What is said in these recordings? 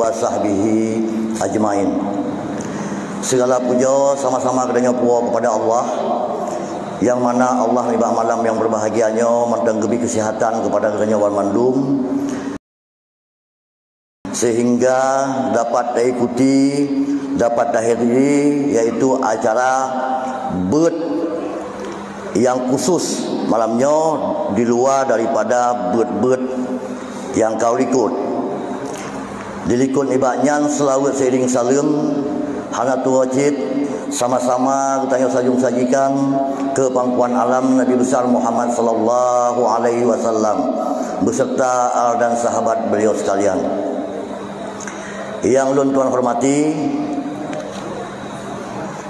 wa sahbihi ajmain. Segala puja sama-sama kepadanya kepada Allah, yang mana Allah nibah malam yang berbahagianya mentenggebi kesihatan kepada kepadanya wal mandum, sehingga dapat diikuti, dapat dihadiri, yaitu acara BED yang khusus malamnya di luar daripada BED-BED yang kau ikut. Dilikut ibadnya selawat seiring salam hanatul wajib sama-sama kita sajung sajikan ke pangkuan alam Nabi besar Muhammad sallallahu alaihi wasallam beserta al dan sahabat beliau sekalian. Yang ulun tuan hormati,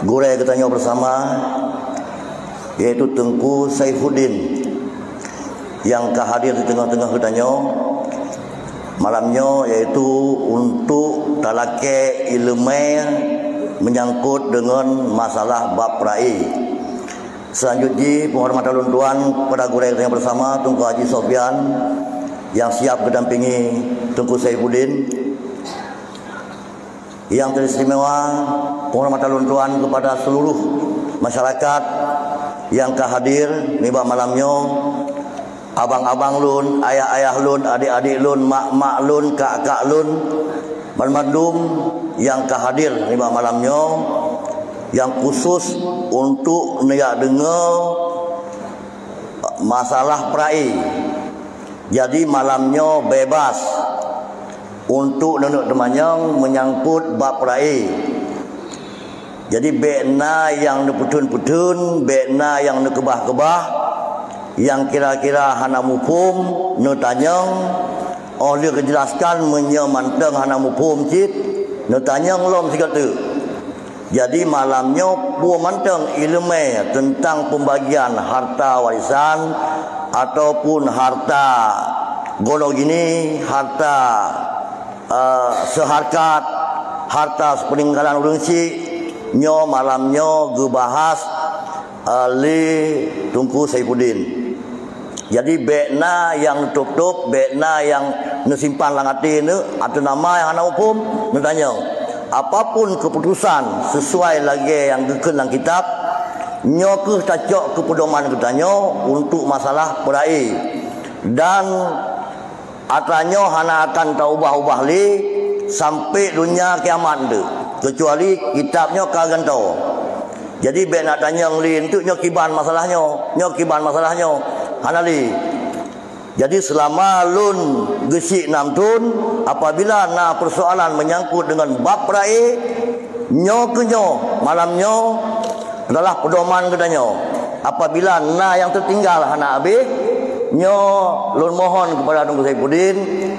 gurau kita bersama yaitu Tengku Saifuddin yang kehadir di tengah-tengah kita malamnya, yaitu untuk talake ilmu menyangkut dengan masalah bab rai. Selanjutnya penghormatan ulun tuan pada gurau kita bersama Tengku Haji Sofyan yang siap mendampingi Tengku Saifuddin. Yang teristimewa penghormatan ulun tuan kepada seluruh masyarakat yang kehadir nibah malamnya, abang-abang lun, ayah-ayah lun, adik-adik lun, mak-mak lun, kak-kak lun, mandum yang kehadir nibah malamnya, yang khusus untuk niat dengar masalah perai. Jadi malamnya bebas untuk nenuk temannya menyangkut bab perai. Jadi bekna yang neputun-putun, bekna yang nekebah-kebah, yang kira-kira hana mufhum netanyang oleh kejelaskan menyemanteng hana mufhum cit netanyang lom sikatu. Jadi malamnya pu manteng ilmu tentang pembagian harta warisan ataupun harta golong gini, harta seharkat, harta sepeninggalan urang si nyo malamnya gebahas oleh Tengku Saifuddin. Jadi bekna yang tutup, bekna yang nesimpan langati ni atau nama yang ana hukum netanya. Apapun keputusan sesuai lagi yang dikon dalam kitab, nyo ke tacok ke pedoman katanya untuk masalah perai. Dan atanya hana akan taubah-ubah li sampai dunia kiamat tu. Kecuali kitabnya kagak tahu. Jadi ben nak tanya li untuk nyokiban masalahnya, hanali. Jadi selama lun gesik 6 tahun, apabila na persoalan menyangkut dengan bab rai, nyo malamnya adalah pedoman katanya. Apabila na yang tertinggal hana habis, nyo lun mohon kepada Tengku Saifuddin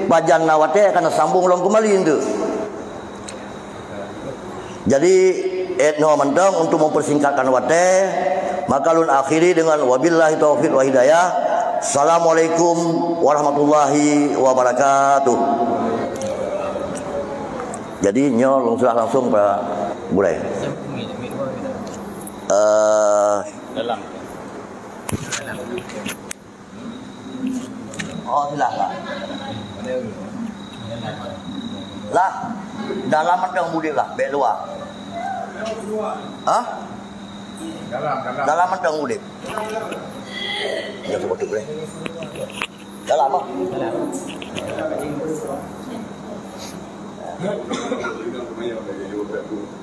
bajan nawate akan sambung long kembali itu. Jadi etno mentang untuk mempersingkatkan wate, maka lun akhiri dengan wabillahi taufiq wa hidayah. Assalamualaikum warahmatullahi wabarakatuh. Jadi nyo langsung pada boleh. Dalam. Oh silakan. Lah dalam mentang mudik lah, bek luar. Hah? Dalam mentang mudik. Ya coba tu boleh. Dalam apa?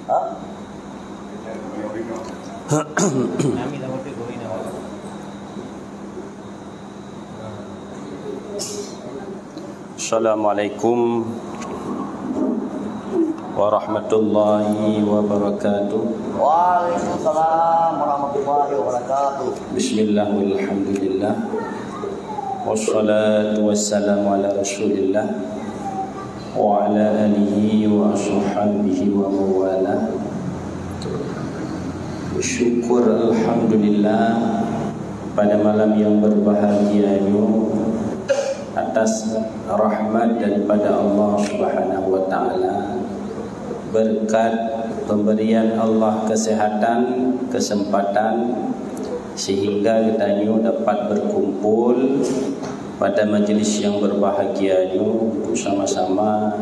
Hah? Assalamualaikum warahmatullahi wabarakatuh. Waalaikumsalam warahmatullahi wabarakatuh. Bismillah walhamdulillah wassalatu wassalamu ala rasulillah wa ala alihi wa ashabihi wa mawala. Syukur alhamdulillah pada malam yang berbahagia ini atas rahmat daripada Allah Subhanahu wa taala, berkat pemberian Allah kesehatan, kesempatan sehingga kita dapat berkumpul pada majlis yang berbahagia ini untuk sama-sama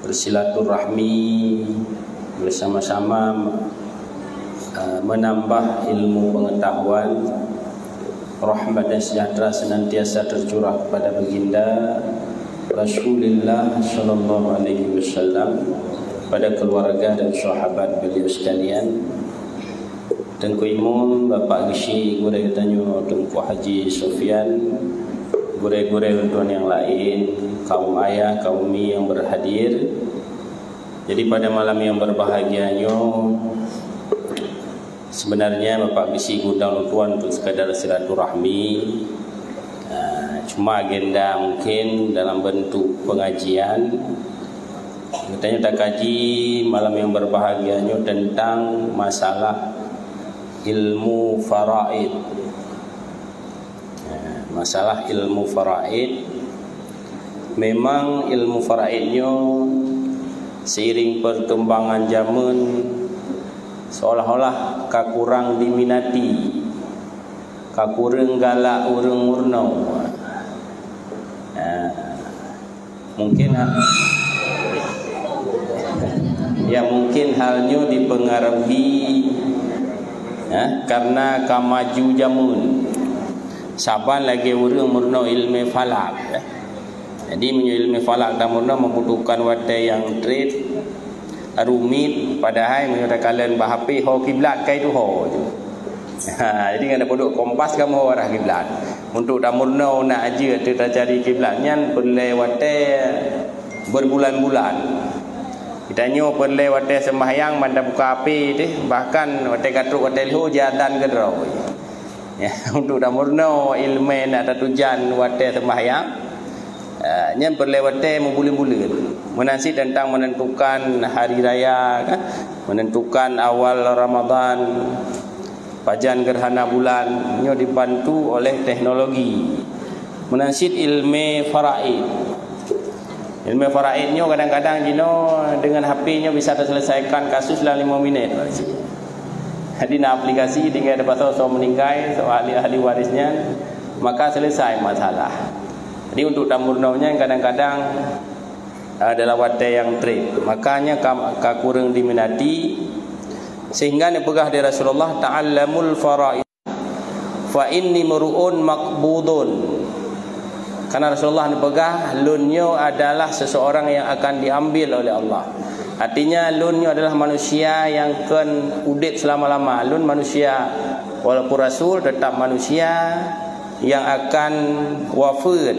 bersilaturahmi, bersama-sama menambah ilmu pengetahuan. Rahmat dan sejahtera senantiasa tercurah kepada baginda Rasulullah sallallahu alaihi wasallam, pada keluarga dan sahabat beliau sekalian. Tengku Imam, Bapak Gishi, gurau tanyo Tengku Haji Sofyan, gurau-gurau tuan yang lain, kaum ayah, kaum umi yang berhadir. Jadi pada malam yang berbahagianya, sebenarnya Bapak Gishi ngundang tuan untuk sekadar silaturahmi. Cuma agenda mungkin dalam bentuk pengajian. Katanya tak kaji malam yang berbahagianya tentang masalah ilmu faraid. Masalah ilmu faraid. Memang ilmu faraidnya seiring perkembangan zaman seolah-olah kakurang diminati, kakurang galak urang murnau. Mungkin mungkin halnya dipengaruhi karena kamaju jamun. Saban lagi urang murno ilmu falak. Jadi ilmu falak dan murno membutuhkan wadah yang trade rumit, padahal menurut kalian bahapi ho kiblat kai tu ho je. Jadi kena duduk kompas kamu arah kiblat. Untuk damurno nak aja kita cari kiblatnya perlu wadah berbulan-bulan. Kita nyo perlu wadah sembahyang manda buka api deh, bahkan wadah katruk wadah lihu jadan gerau. Ya, untuk damurno ilmu nak tujuan wadah sembahyang. Yang berlewatnya membulan-bulan menansi tentang menentukan hari raya kan? Menentukan awal Ramadan, pajan gerhana bulan, nyo dibantu oleh teknologi. Menansi ilmu faraid. Ilmu faraid nyo kadang-kadang jino dengan HP nyo bisa terselesaikan kasus dalam 5 minit. Jadi nak aplikasi tinggal dapat so meninggal, so ahli warisnya, maka selesai masalah. Jadi untuk damurnaunya kadang-kadang adalah wadah yang trade. Makanya kurang diminati, sehingga dipegah dari Rasulullah, ta'allamul faraid fa inni mur'un maqbudun. Karena Rasulullah dipegah lunyo adalah seseorang yang akan diambil oleh Allah. Artinya lunyo adalah manusia yang akan udip selama-lama. Lun manusia, walaupun Rasul tetap manusia yang akan wafat.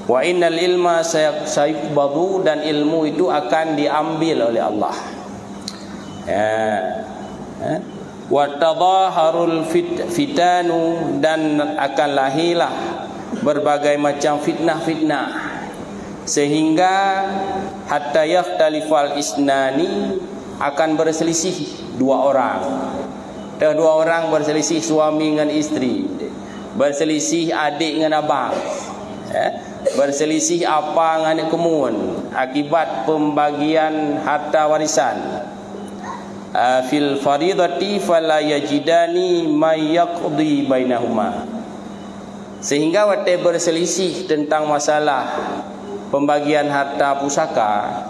Wa innal ilma sayuqbadu, dan ilmu itu akan diambil oleh Allah. Wa tadhaharul fitanu, dan akan lahirlah berbagai macam fitnah-fitnah, sehingga hatta yakhtalifal isnani, akan berselisih dua orang. Dua orang berselisih, suami dengan istri, berselisih adik dengan abang, berselisih apa dengan kemun akibat pembagian harta warisan. Fil faridati fala yajidani may yaqdi bainahuma, sehingga waktu berselisih tentang masalah pembagian harta pusaka,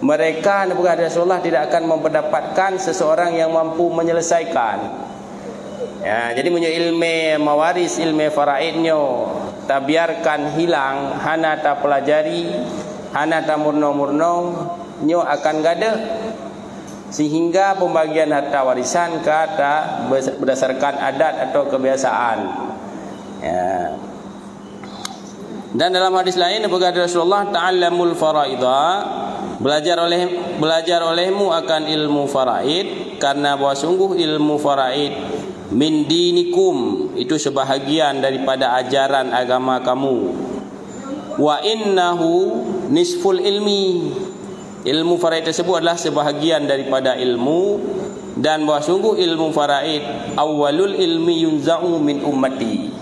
mereka Nabi Rasulullah tidak akan mendapatkan seseorang yang mampu menyelesaikan. Ya, jadi punya ilmu mawaris, ilmu faraidnya tak biarkan hilang, hana tak pelajari, hana tak murno-murno nyo akan gada, sehingga pembagian harta warisan kata berdasarkan adat atau kebiasaan. Ya. Dan dalam hadis lain berkata Rasulullah, ta'allamul faraida, belajar olehmu akan ilmu faraid, karena bahwa sungguh ilmu faraid min dinikum, itu sebahagian daripada ajaran agama kamu. Wa innahu nisful ilmi, ilmu faraid tersebut adalah sebahagian daripada ilmu, dan bahwa sungguh ilmu faraid awalul ilmi yunza'u min ummati.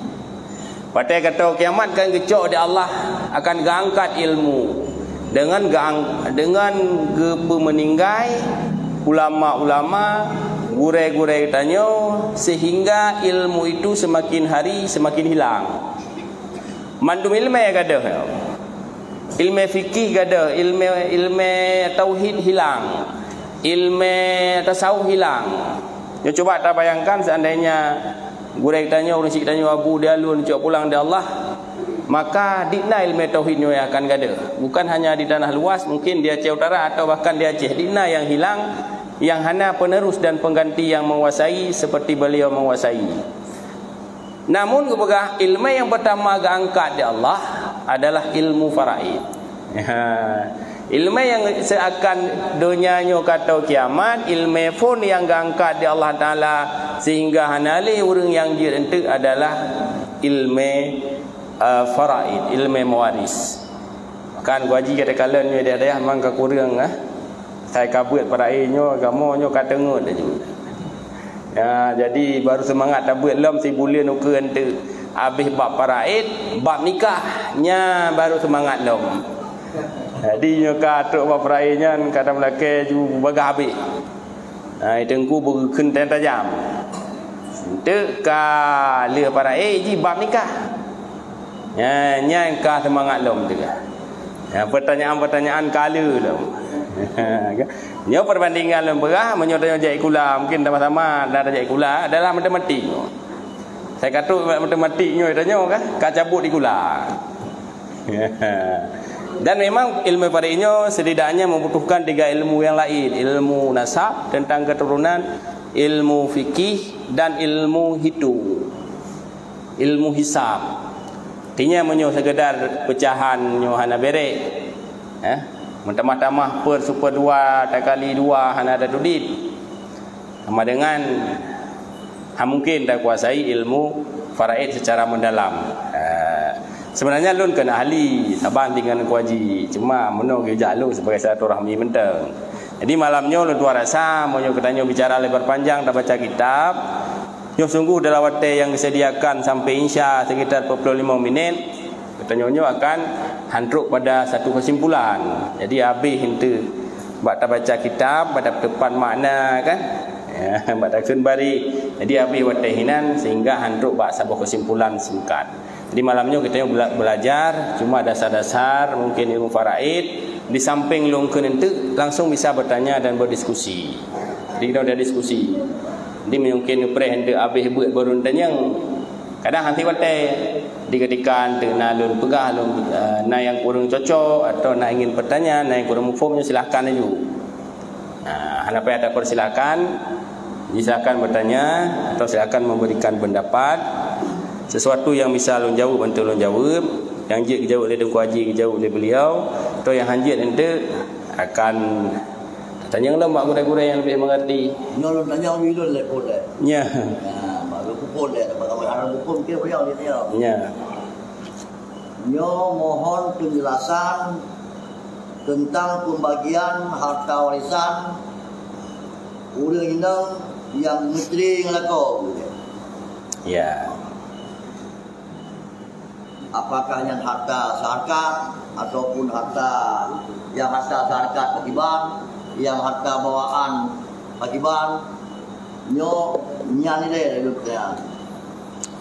Pada kata kiamat kan kecok di Allah akan gangkat ilmu dengan meninggai ulama-ulama, gurai-gurai tanya, sehingga ilmu itu semakin hari semakin hilang. Mandum ilmu ya kada. ilmu fikih ada, ilmu tauhid hilang, ilmu tasawuf hilang. Ya, coba tak bayangkan seandainya gurek tanya orang sik tanya Abu dia alun cok pulang dia Allah, maka dina ilmu tauhid ni akan ada. Bukan hanya di tanah luas, mungkin di Aceh Utara atau bahkan di Aceh. Dina yang hilang, yang hanya penerus dan pengganti yang menguasai seperti beliau menguasai. Namun kepegah ilmu yang pertama angkat di Allah adalah ilmu faraid. Ilmu yang seakan dunianya kata kiamat, ilmu pun yang angkat di Allah Ta'ala sehingga hanali orang yang dia itu adalah ilmu faraid, ilmu mewaris. Kan gua haji kata kalian ni dia memang kekurang saya kabut faraidnya agamonyo kata ngut aja. Ya, jadi baru semangat tabut lom 1 bulan ukur ente habis bab faraid, bab nikahnya baru semangat lom. Jadi nyokak atuk bab faraidnya kata melaka ju bagah habis. Tengku berkun tajam. Ente ka le faraid ji bab nikah. Ya, nyai ka semangat lom tu. Ya, pertanyaan-pertanyaan kala lom. Nyo perbandingan lemberah menyodanya jai kula mungkin sama-sama dah jai kula adalah matematik. Saya kata matematik nyo tanya kan cabut di kula. Dan memang ilmu faraidnya setidaknya membutuhkan 3 ilmu yang lain, ilmu nasab tentang keturunan, ilmu fikih dan ilmu hitung. Ilmu hisab. Artinya menyo sekedar pecahan nyo hana berek. Mentambah-tambah per super 2 tak kali 2 hana ada dudit. Sama dengan mungkin tak kuasai ilmu faraid secara mendalam. Sebenarnya lun kena ahli saban dengan kuaji. Cuma meno ke jalur sebagai silaturahmi menteng. Jadi malamnya lun tua rasa mau ketanya bicara lebar panjang dah baca kitab. Yo sungguh dalam waktu yang disediakan sampai insya sekitar 45 minit. Katanya akan hantruk pada satu kesimpulan. Jadi habis itu baca kitab pada depan makna kan, baca bari. Jadi habis watahinan sehingga hantruk bak sebuah kesimpulan singkat. Jadi malamnya kita belajar cuma dasar-dasar mungkin ilmu faraid. Di samping lungkeun itu langsung bisa bertanya dan berdiskusi. Jadi kita ada diskusi. Jadi mungkin prehende habis buat baru tanya. Kadang nanti watai diketikan dengan lun pegah lun na yang kurang cocok atau na ingin bertanya, na yang kurang mufumnya silakan aja. Apa ada persilakan, silakan bertanya atau silakan memberikan pendapat sesuatu yang bisa lun jawab bantu lun jawab, yang jik jawab oleh Dengku Haji jawab oleh beliau, atau yang hanjit ente akan tanya lah mak gurau-gurau yang lebih mengerti. Nyo lun tanya milun le pun le. Ya. Pun dia bagaimana hukum dia beliau dia. Ya. Nyo mohon penjelasan tentang pembagian harta warisan urang indang yang menteri ngelako. Ya. Apakah yang harta syarikat ataupun harta yang harta syarikat pakiban, yang harta bawaan pakiban, nyo nyani deh dia.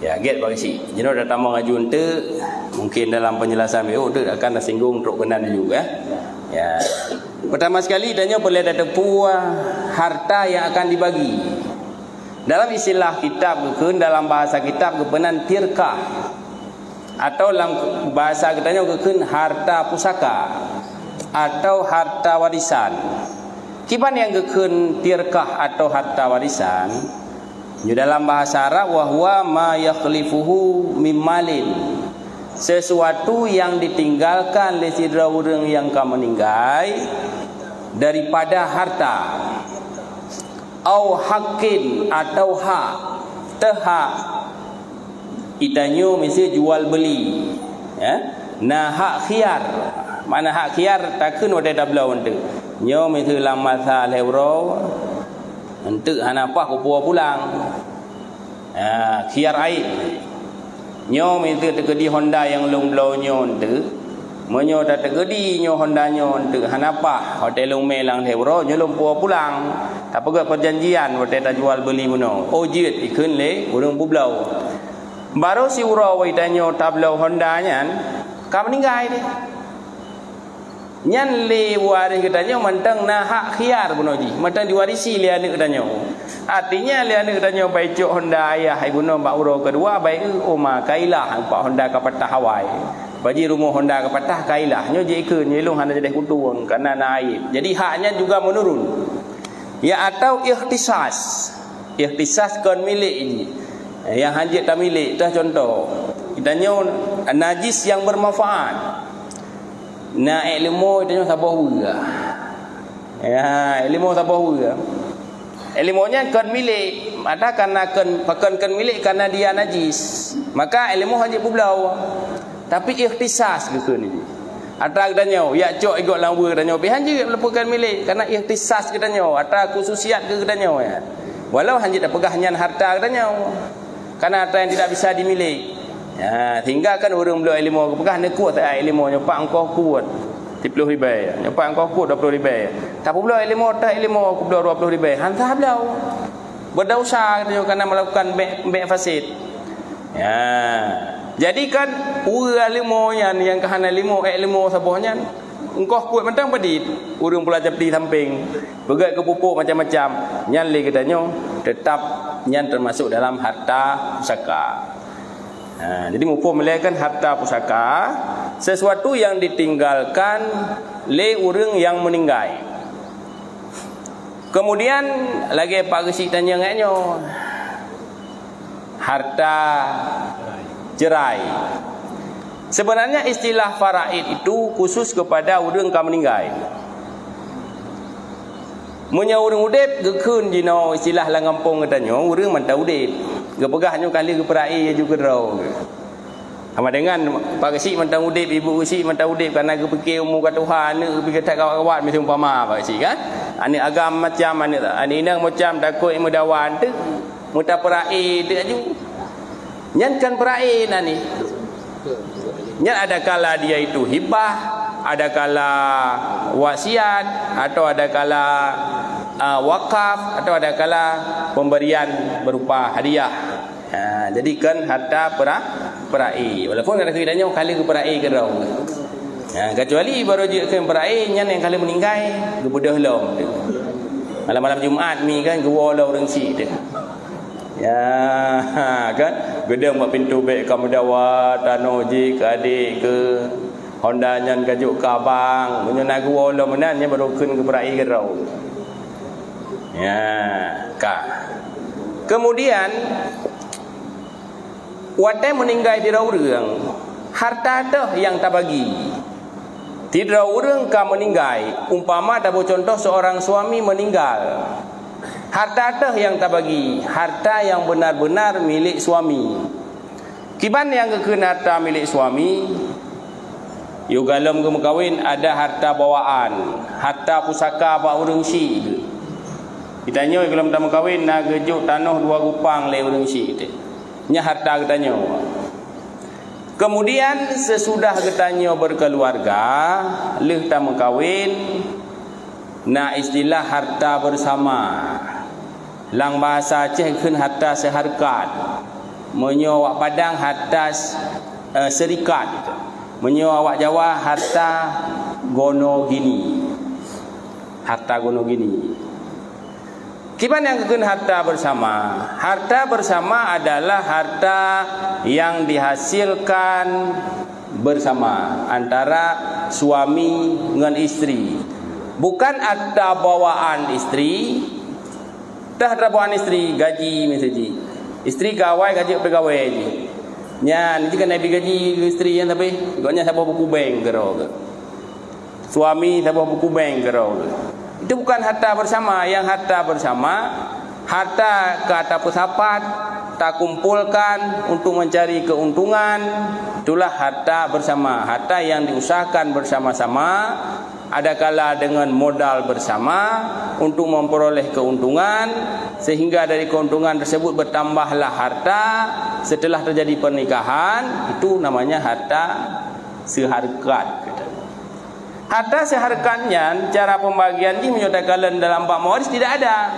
Ya, get bagi si. Jadi dah tamu ngaju ente, mungkin dalam penjelasan BO tu akan singgung truk kenan juga. Ya. Pertama sekali tanya boleh ada tepuah harta yang akan dibagi. Dalam istilah kitab keun dalam bahasa kitab kepenan tirkah atau dalam bahasa kitanya keun harta pusaka atau harta warisan. Kipan yang keun tirkah atau harta warisan? Di dalam bahasa Arab wahwa ma yakhlifuhu mimmalin, sesuatu yang ditinggalkan oleh sidra urang yang kamu meninggal daripada harta, au hakin atau hak tehak itanyo mesti jual beli ya. Nah hak khiar, mana hak khiar takun wada dablau ente nyo mesti lamasa lewro untuk hanapah kupua pulang. Khiar air. Nyo minta tegedi Honda yang long-long nyo ente. Menyo dah tegedi nyo Honda nyo ente hanapah hotel long melang hewro nyo lumpua pulang. Tak pegat perjanjian hotel tak jual beli buno. Ojit ikun le urang bublau. Baru si urau wai danyo tablau Honda nyan ka meninggal dia. Nyan le waris katanya mentang na hak khiar bunoji. Mentang diwarisi le anak katanya. Artinya le anak katanya baik cok Honda ayah ibu no Pak Uro kedua baik Oma Kailah Pak Honda ke patah Hawaii. Bagi rumah Honda ke patah Kailah nyo je ke nyelung handa jadi kutuang karena naib. Jadi haknya juga menurun. Ya atau ikhtisas. Ikhtisas kon milik ini. Yang hanjit tak milik dah contoh. Katanya najis yang bermanfaat. Na ilmu itu sabah juga. Ya, ilmu sabah juga. Ilmunya kan milik, ada karena kan milik karena dia najis. Maka ilmu hanya pulau. Tapi ikhtisas gitu ni. Ada katanya, ya cok ikut lawa katanya. Bihan juga lepukan milik karena ikhtisas katanya. Ada khususiat ke katanya ya. Walau hanya tak pegahnya harta katanya. Karena harta yang tidak bisa dimiliki. Ya, tinggalkan orang bela ilmu aku pegah nak kuat tak ilmu nyopak engkau kuat 10 ribu nyopak engkau kuat 20 ribu tak bela ilmu tak ilmu aku bela 20 ribu hantar bela berdosa kerana melakukan bai fasid. Ya, jadi kan orang ilmu yang kahana ilmu sabahnya engkau kuat mentang pedit orang belajar di samping begat ke pupuk macam-macam nyan le katanya tetap nyan termasuk dalam harta pusaka. Jadi mufum melihatkan harta pusaka sesuatu yang ditinggalkan oleh orang yang meninggal. Kemudian lagi Pak Gesik tanya nganyo harta cerai. Sebenarnya istilah faraid itu khusus kepada orang yang meninggal. Munya orang udip gekun jino istilah lang kampung katanya orang mantau udip. Gepegahnya kali geperai juga rau. Sama dengan Pak Gesik mentang udip, Ibu Gesik mentang udip karena gepekir umur kat Tuhan, pergi kata kawan-kawan mesti umpama Pak Gesik kan. Ani agam macam ani inang macam takut mudawan tu, muta perai tu aju. Nyan kan perai nani. Nyan ada kala dia itu hibah, ada kala wasiat atau ada kala wakaf atau ada kala pemberian berupa hadiah. Jadi kan harta perai. Walaupun ada keadaannya kali ke perai ke rau. Kecuali baru je ke perai yang kali meninggal ke budah long. Malam-malam Jumaat ni kan ke wala orang si tu. Ya kan gedang buat pintu baik kamu dawa tanoji ke adik ke Honda nyan kajuk ke abang menyana ke wala menanya baru ke perai ke rau. Ya, kak. Kemudian wadah meninggal di orang, harta dah yang tak bagi. Tidak orang ka meninggal. Umpama ada contoh seorang suami meninggal, harta dah yang tak bagi. Harta yang benar-benar milik suami. Kiban yang kekena harta milik suami? Yugalam ke kawin ada harta bawaan, harta pusaka pak orang si. Kitanya kalau kita kawin nak gejuk tanah 2 gupang le orang si tu. Nya harta kitanya. Kemudian sesudah kitanya berkeluarga, leh ta kawin na istilah harta bersama. Lang bahasa Aceh keun harta seharkat. Menyo awak Padang harta serikat. Menyo awak Jawa harta gono gini. Harta gono gini. Kiban yang kekun harta bersama? Harta bersama adalah harta yang dihasilkan bersama antara suami dengan istri. Bukan ada bawaan istri. Dah ada bawaan istri gaji misalnya. Istri gawai gaji pegawai je. Nya ni kan nabi gaji istri yang tapi gaknya siapa buku bank gerau ke. Suami siapa buku bank gerau ke. Itu bukan harta bersama. Yang harta bersama, harta ke atas pesapat tak kumpulkan untuk mencari keuntungan, itulah harta bersama. Harta yang diusahakan bersama-sama, adakala dengan modal bersama untuk memperoleh keuntungan, sehingga dari keuntungan tersebut bertambahlah harta. Setelah terjadi pernikahan, itu namanya harta seharkat. Harta seharkatnya cara pembagian ini menyatakan dalam bab mawaris tidak ada.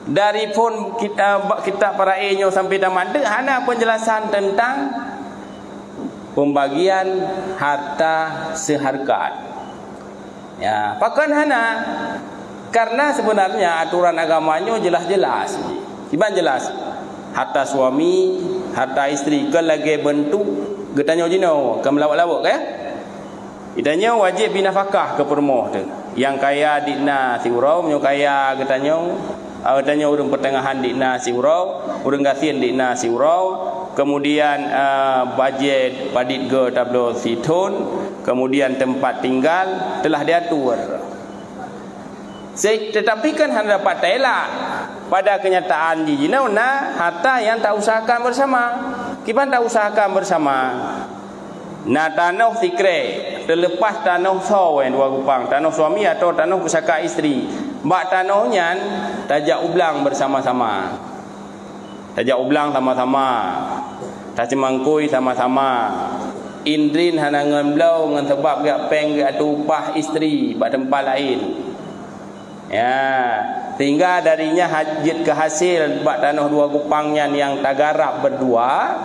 Dari pun kita para enyo sampai tamat hanya penjelasan tentang pembagian harta seharkat. Ya, pakan hana karena sebenarnya aturan agamanya jelas-jelas. Iban jelas. Harta suami, harta isteri ke lagi bentuk getanya jino, ke melawak-lawak ke? Itanya wajib binafkah ke permoh tu. Yang kaya dikna si urau, nyo kaya getanya urang pertengahan dikna si urau, urang gasien dikna si urau. Kemudian budget padit ge tablo si tun, kemudian tempat tinggal telah diatur. Tetapi kan hendak dapat telak pada kenyataan jijina na harta yang tak usahakan bersama. Kiban tak usahakan bersama. Na tanah sikre terlepas tanah sawen dua kupang, tanah suami atau tanah pusaka isteri. Bak tanahnya tajak ublang bersama-sama. Tajak ublang sama-sama. Tajemangkui sama-sama. Indrin hanangan blau ngan sebab gak peng gak upah isteri bak tempat lain. Ya, sehingga darinya hajit ke hasil bak tanah dua kupangnya yang tagarap berdua,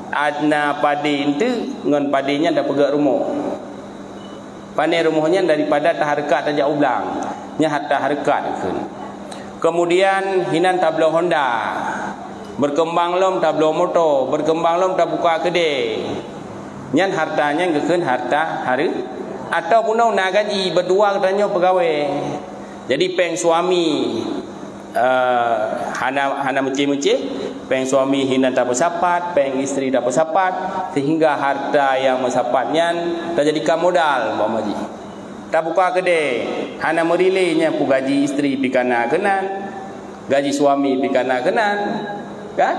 adna padi itu ngan padinya dah pegak rumah. Pandai rumahnya daripada taharkat tajak ublang, nya hatta harkat kan. Kemudian hinan tablo Honda. Berkembang lom tablo motor, berkembang lom tak buka kedai. Nyan hartanya gekeun harta hari atau punau nak gaji berdua katanya pegawai. Jadi peng suami hana mecih-mecih, peng suami hina tak bersapat, peng isteri tak bersapat, sehingga harta yang bersapatnya terjadikan modal Maji. Tak buka kedai, hana merilainya pu gaji isteri pikana kenan, gaji suami pikana kenan, kan?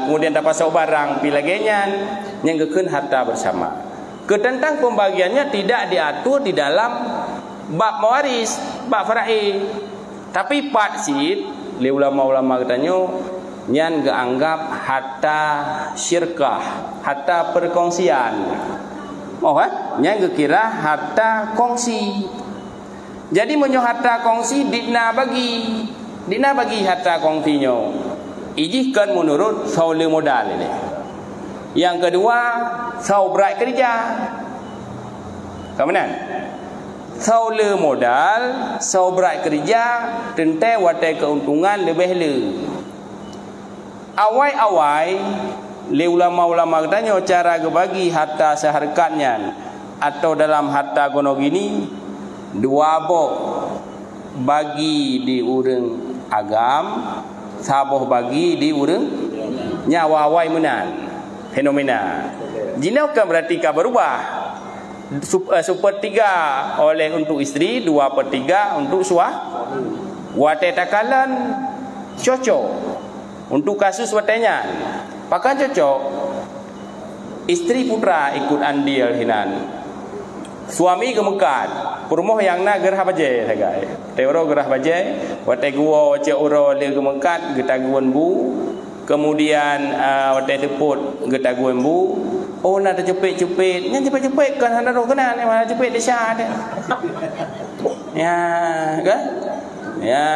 Kemudian dapat pasok barang pilagenya yang gekeun harta bersama. Tentang pembagiannya tidak diatur di dalam bab mewaris, bab fara'i. Tapi part sit le ulama-ulama katanya nyan geanggap harta syirkah, harta perkongsian. Oh nyan gekira harta kongsi. Jadi menyo harta kongsi dina bagi harta kongsinya. Ijihkan menurut saule modal ini. Yang kedua, sau berat kerja. Kemudian saule modal, sau berat kerja, tentai watai keuntungan lebih le. Awai-awai, le ulama-ulama katanya cara gebagi harta seharkatnya atau dalam harta gono gini dua bok bagi di urang agam, saboh bagi di urang nyawa awai menan. Fenomena. Jina kan berarti kan berubah. Sepertiga oleh untuk isteri, 2/3 untuk suami. Watai takalan cocok untuk kasus watainya. Pakai cocok. Isteri putra ikut andil hinan. Suami gemekat. Permoh yang na gerah baje sagai. Teoro gerah baje, watai gua wace oro le gemekat getaguan bu. Kemudian watai teput getaguan bu. Oh nak tercepit-cepit. Yang cepit-cepit kan hendak kena ni mana cepit dia syah dia. Ya, kan? Ya.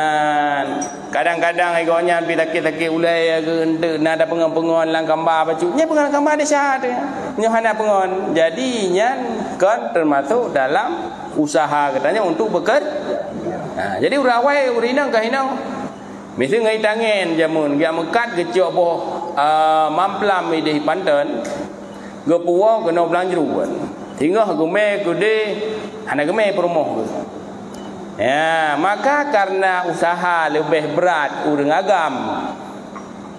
Kadang-kadang egonya pi takik-takik ulai ke ente nak ada pengon-pengon lang gambar baju. Nya pengon gambar dia syah dia. Nya hendak pengon. Jadi nya kan termasuk dalam usaha katanya untuk bekerja. Jadi urawai urinang kahinang mesti ngai tangen jamun dia mekat gecok boh mamplam di Panten gepuwa kena belanjruan tinggal geme gede hana geme promoh ya maka karena usaha lebih berat urang agam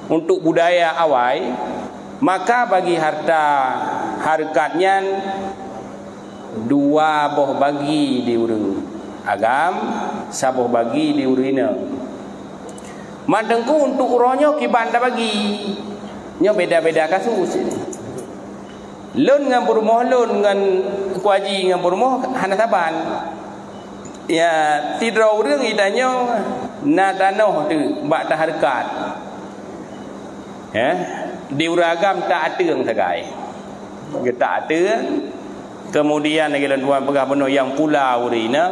untuk budaya awai maka bagi harta harkatnya dua boh bagi di urang agam saboh bagi di urina. Madengku untuk uronyo kibanda bagi. Nya beda-beda kasus. Lun ngan perumah lun ngan kuaji ngan perumah hana saban. Ya tidro urang idanyo na tanah tu bak taharkat. Ya, di uragam tak ateung sagai. Getak ateung. Kemudian lagi tuan pegah penuh yang pula urina,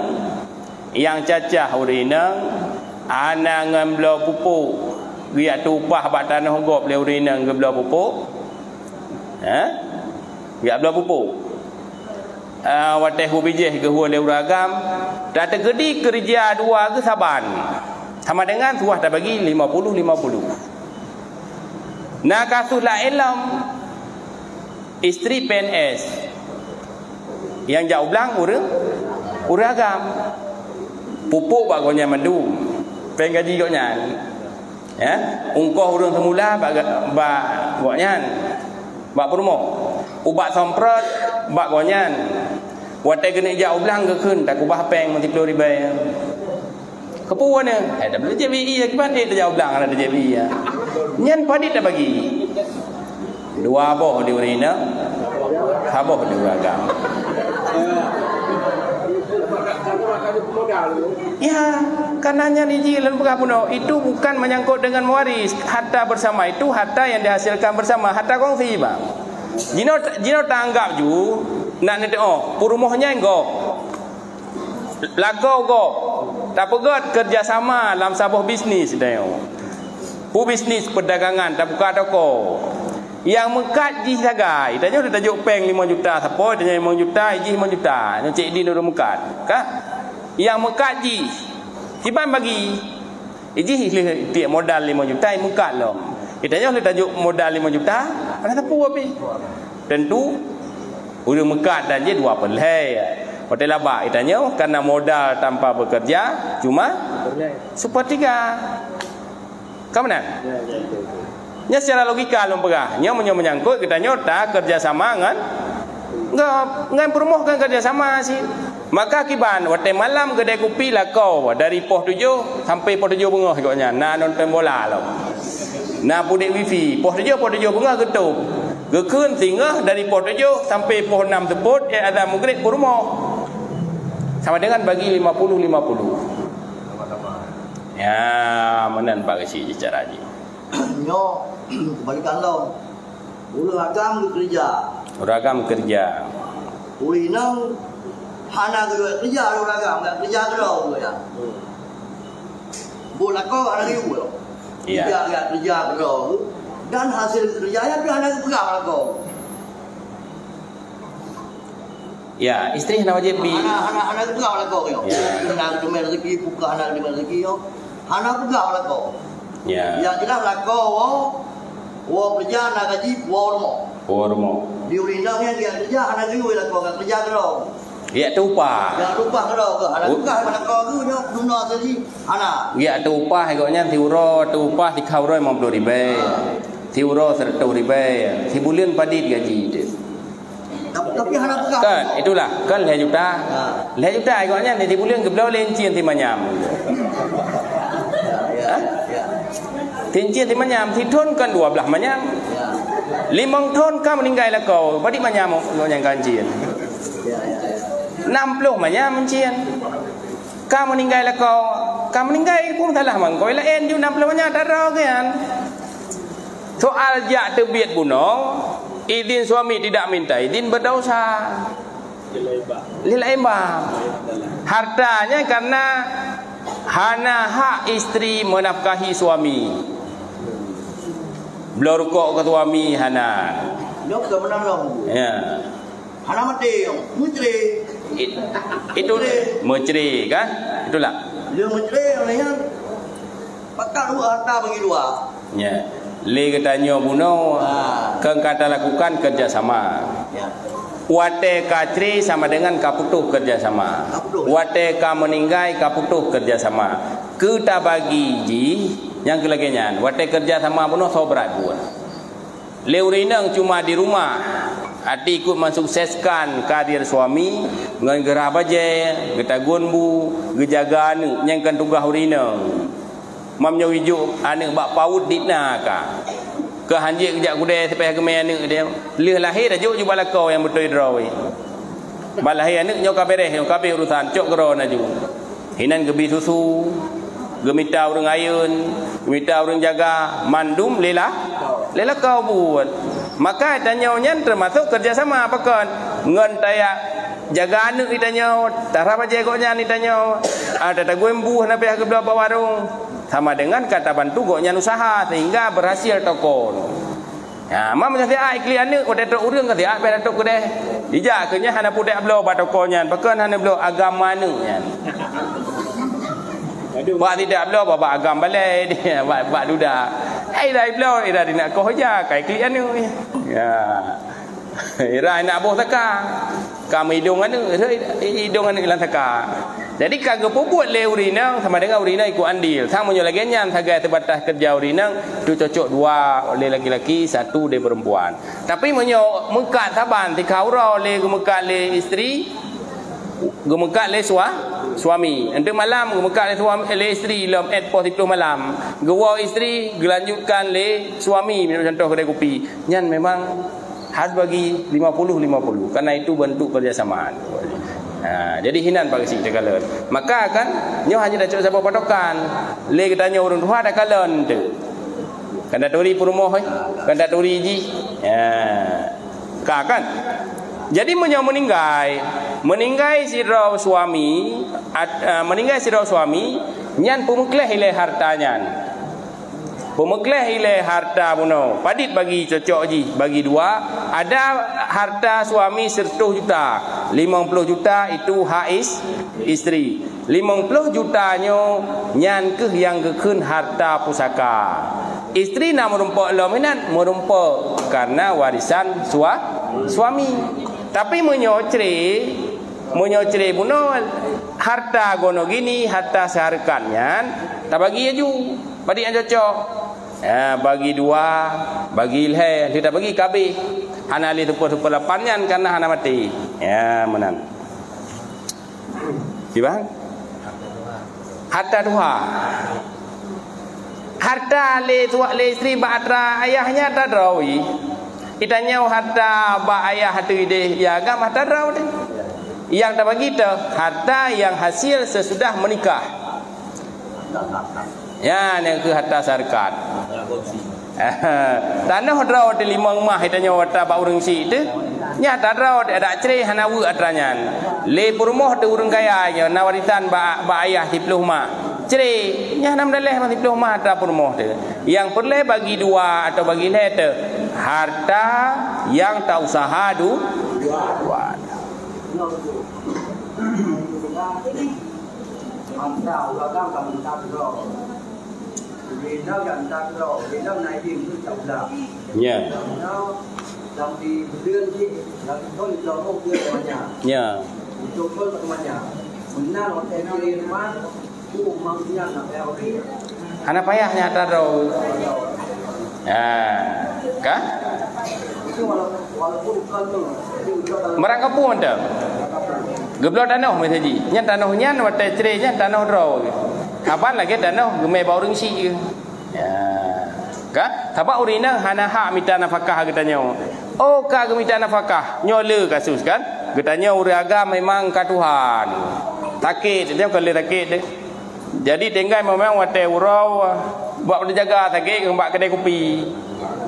yang cacah urina. Anak dengan belah pupuk dia tupah bak tanah gop le urina dengan belah pupuk ya belah pupuk wateh hubijeh ke hu le uragam dah tergedi kerja dua ke saban sama dengan tuah dah bagi 50-50. Nah kasulah ilm isteri PNS yang jauh belang uragam pupuk bagonya mendum pen gaji goknya ya ungkoh urang semula bak goknya bak promo ubat somprot bak goknya watai kena jauh belang ke kun tak ubah peng multiplo ribai kepuan ni dah boleh JBI lagi pan dah jauh belang ada JBI ya nyan padit dah bagi dua boh di urina haboh di uragam. Ya, karenanya dijilan pengapuno itu bukan menyangkut dengan mewaris. Harta bersama itu harta yang dihasilkan bersama, harta kongsi bang. Jino tanggap ju nak nanti purumohnya engkau lagu go tak pegat kerjasama dalam sebuah bisnis dah. Pu bisnis perdagangan tak buka toko. Yang mekat ji sagai, tanya dah tajuk peng 5 juta siapa, tanya 5 juta, ji 5 juta. Yang cik din dah mekat. Kah? Yang mekat ji. Sipan bagi. Ji tiap modal 5 juta yang mekat loh. Tanya dah tajuk modal 5 juta, ada apa api? Tentu udah mekat dah je 2 pelai. Hotel labak tanya karena modal tanpa bekerja cuma sepertiga. Kamu nak? Nya secara logika lompegah nya menyangkut kita nyota kerjasama ngan promohkan kerjasama sih maka kiban waktu malam kedai kopi lah kau dari pos 7 sampai pos 7 bengah ikutnya nak nonton bola lo nak pudik wifi pos 7 bengah getup gekun singgah dari pos 7 sampai pos 6 teput ada maghrib promoh sama dengan bagi 50-50 ya menan pak kasi cara ni nyo kebalikan lo uragam kerja ulinang hana kerja uragam kerja kerja ya bola kau ada di ulo kerja kerja dan hasil kerjanya tu hana pegang kau ya istri hana wajib bi hana pegang kau yo hana cuma rezeki buka hana rezeki yo hana pegang kau. Ya. Yang jelas lah kau, kerja nak gaji, warmo. Di undang-undangnya dia kerja, anak kau lah kau kerja kau. Ya tu upah. Ya tu upah kau, anak kau mana kau tu nyo guna tadi, anak. Ya tu upah ikutnya tiuro, tu upah di kau 50 ribu, tiuro 100 ribu, sebulan padit gaji dia. Tapi anak kau. Kan, itulah, kan 5 juta. 5 juta ikutnya di bulan kebelau lencin ti manyam. Tincin di manyam, si ton kan 12 manyam. 5 ton kau meninggal lah kau, badi manyam kau yang kancin. 60 manyam mencin. Kau meninggal lah kau meninggal pun salah mang kau lah en ju 60 manyam darah kan. Soal jak terbit bunuh, izin suami tidak minta izin berdosa. Lila imam. Hartanya karena hana hak isteri menafkahi suami. Belum rukuk ke suami hana. Jok ke menang dong. Ya. Hana mati, mucri. Itu mucri kan? Itulah. Dia mucri orangnya pakai harta bagi dua. Ya. Le katanya bunuh. Kan kata lakukan kerjasama. Ya. Wate kacri sama dengan kaputuh kerjasama. Wate ka meninggai kaputuh kerjasama. Kita bagi ji yang kelagian. Wate kerjasama bunuh sobrat buat. Leurinang cuma di rumah. Hati ikut mensukseskan karir suami dengan gerah baje, getagun bu, gejaga anu yang kan tugas urinang. Mamnya wiju anu bak paut ditna ka. Ke hanjik kejak kudai sampai ke mai anu dia. Leh lahir dah juk bala kau yang betul drawi. Balahir anu nyok kabereh, nyok kabeh urusan cok gero na ju. Hinan gebi susu, gemita urang ayun, gemita urang jaga, mandum lela kau buat. Maka tanya termasuk kerjasama apa kan? Ngan tayak jaga anu ditanya, tarah baje goknya ditanya. Ada taguembu na pihak kedua warung. Sama dengan kata bantu goknya usaha sehingga berhasil toko. Mam macam ai klian ni kode tok urang ke dia ber tok kode. Ija kenya hana pudak blo ba tokonya. Pakan hana blo agama mana kan. Ba tidak blo ba agama balai dia ba duda. Ai dah blo ira nak ko ja kai klian ni. Ya. Ira nak boh taka. Kami hidung anu hidung anu ilang taka. Jadi kagak buat le urinang sama dengan urinang ikut andil. Tang menyo lagi nyan tagai terbatas kerja urinang tu cocok dua oleh laki-laki, satu oleh perempuan. Tapi menyo mekat taban ti kaura oleh gemekat le isteri, gemekat le suami. Untuk malam gemekat le suami le isteri lom 8:30 malam. Gewa isteri gelanjutkan le suami minum contoh kedai kopi. Nyan memang harus bagi 50-50 karena itu bentuk kerjasamaan. Jadi hinan bagi si cekalan. Maka kan nyo hanya dah cok siapa patokan. Le kita nyo urang tua dah kalan tu. Kan dah turi perumoh kan dah turi ji. Kan. Jadi menyo meninggai si raw suami meninggai si raw suami nyan pumukleh ile hartanya. Pemekleh ile harta buno. Padit bagi cocok ji, bagi dua. Ada harta suami 100 juta. 50 juta itu hak isteri. 50 jutanya nyan ke yang kekun harta pusaka. Isteri nak merumpok lominan merumpok karena warisan suami. Tapi menyocre buno harta gono gini, harta seharkannya tak bagi aju. Padit yang cocok. Bagi dua, bagi ilhai, tidak bagi kabeh. Hana li tupu-tupu lapanyan karena hana mati. Ya, menang. Gimana? Harta dua. Harta le isteri batra ayahnya tak rawi. Itanya harta ba ayah hatu ide ya agam harta raw deh. Yang tak bagi tu harta yang hasil sesudah menikah. Ya, ni ke harta sarkat. Tanah draw di 5 rumah itanya wata ba urang si tu. Nya tak draw ada cereh hana wu atranyan. Le purmoh tu urang kaya nya nawaritan ba ayah 10 rumah. Cereh nya 6 daleh 10 rumah atra purmoh tu. Yang perle bagi dua atau bagi le tu harta yang tak usaha dua. Ya. Ya. Anak payahnya taruh. Kah? Merangkap pun dah. Geblok tanah mesti. Nya tanahnya wate cerenya tanah draw. Kapan lagi tanah gemai bau rengsi ke? Ya. Kah? Tapak urina hana hak minta nafkah katanya. Oh, ka minta nafkah. Nyole kasus kan? Katanya uraga memang ka Tuhan. Takit dia kalau takit dia. Jadi tinggal memang wate urau buat jaga takit ngembak kedai kopi.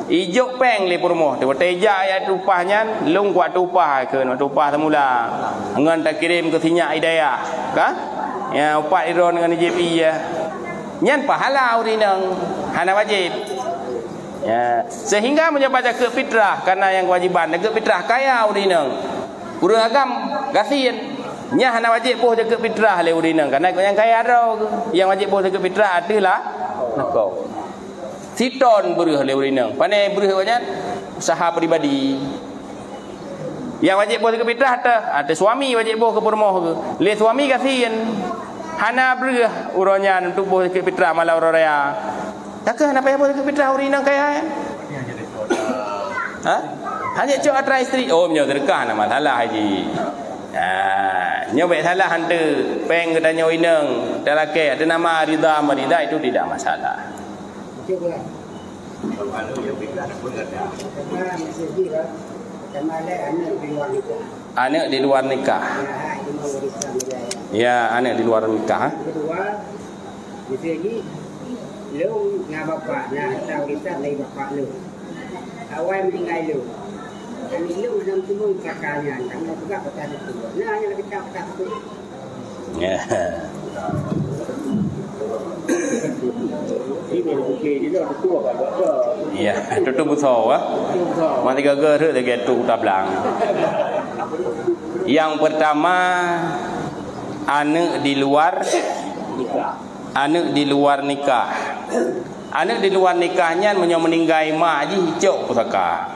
Ijuk peng le purmoh tu wate ja ya tupahnya lung kuat tupah ke tupah semula. Ngan tak kirim ke sinyak hidayah. Kah? Ya upat iron dengan JP ya. Nyan pahala urinang hana wajib. Ya, sehingga menyebaca ke fitrah karena yang kewajiban ke fitrah kaya urinang. Urang agam gasian. Nya hana wajib boh ke fitrah le urinang karena yang kaya ro yang wajib boh ke fitrah adalah nakau. Siton beruh le urinang. Pandai beruh banyak usaha pribadi. Yang wajib boh ke fitrah ada suami wajib boh ke permoh ke. Le suami kasian. Hana beruh uronya untuk boh ke fitrah malau raya. Tak ke hana payah boh ke fitrah urinang kaya. Ha? Hanya cok atra isteri. Oh, menyo terkah nama salah haji. Nyo baik salah hantu peng katanya inang dalake ada nama Ridha Marida itu tidak masalah. Anak di luar nikah. Ya, anak di luar nikah. Kedua, lagi lu ngah bapaknya tahu kita lagi bapak lu. Awal meninggal lu. Kami lu macam tu pun kakaknya, kami juga kata itu. Nah, hanya kita kata itu. Ya. Ya, tutup besar mati gagal tu lagi tu tablang. Yang pertama, anak di luar nikah. Anak di luar nikahnya meninggai mak haji hicau pusaka.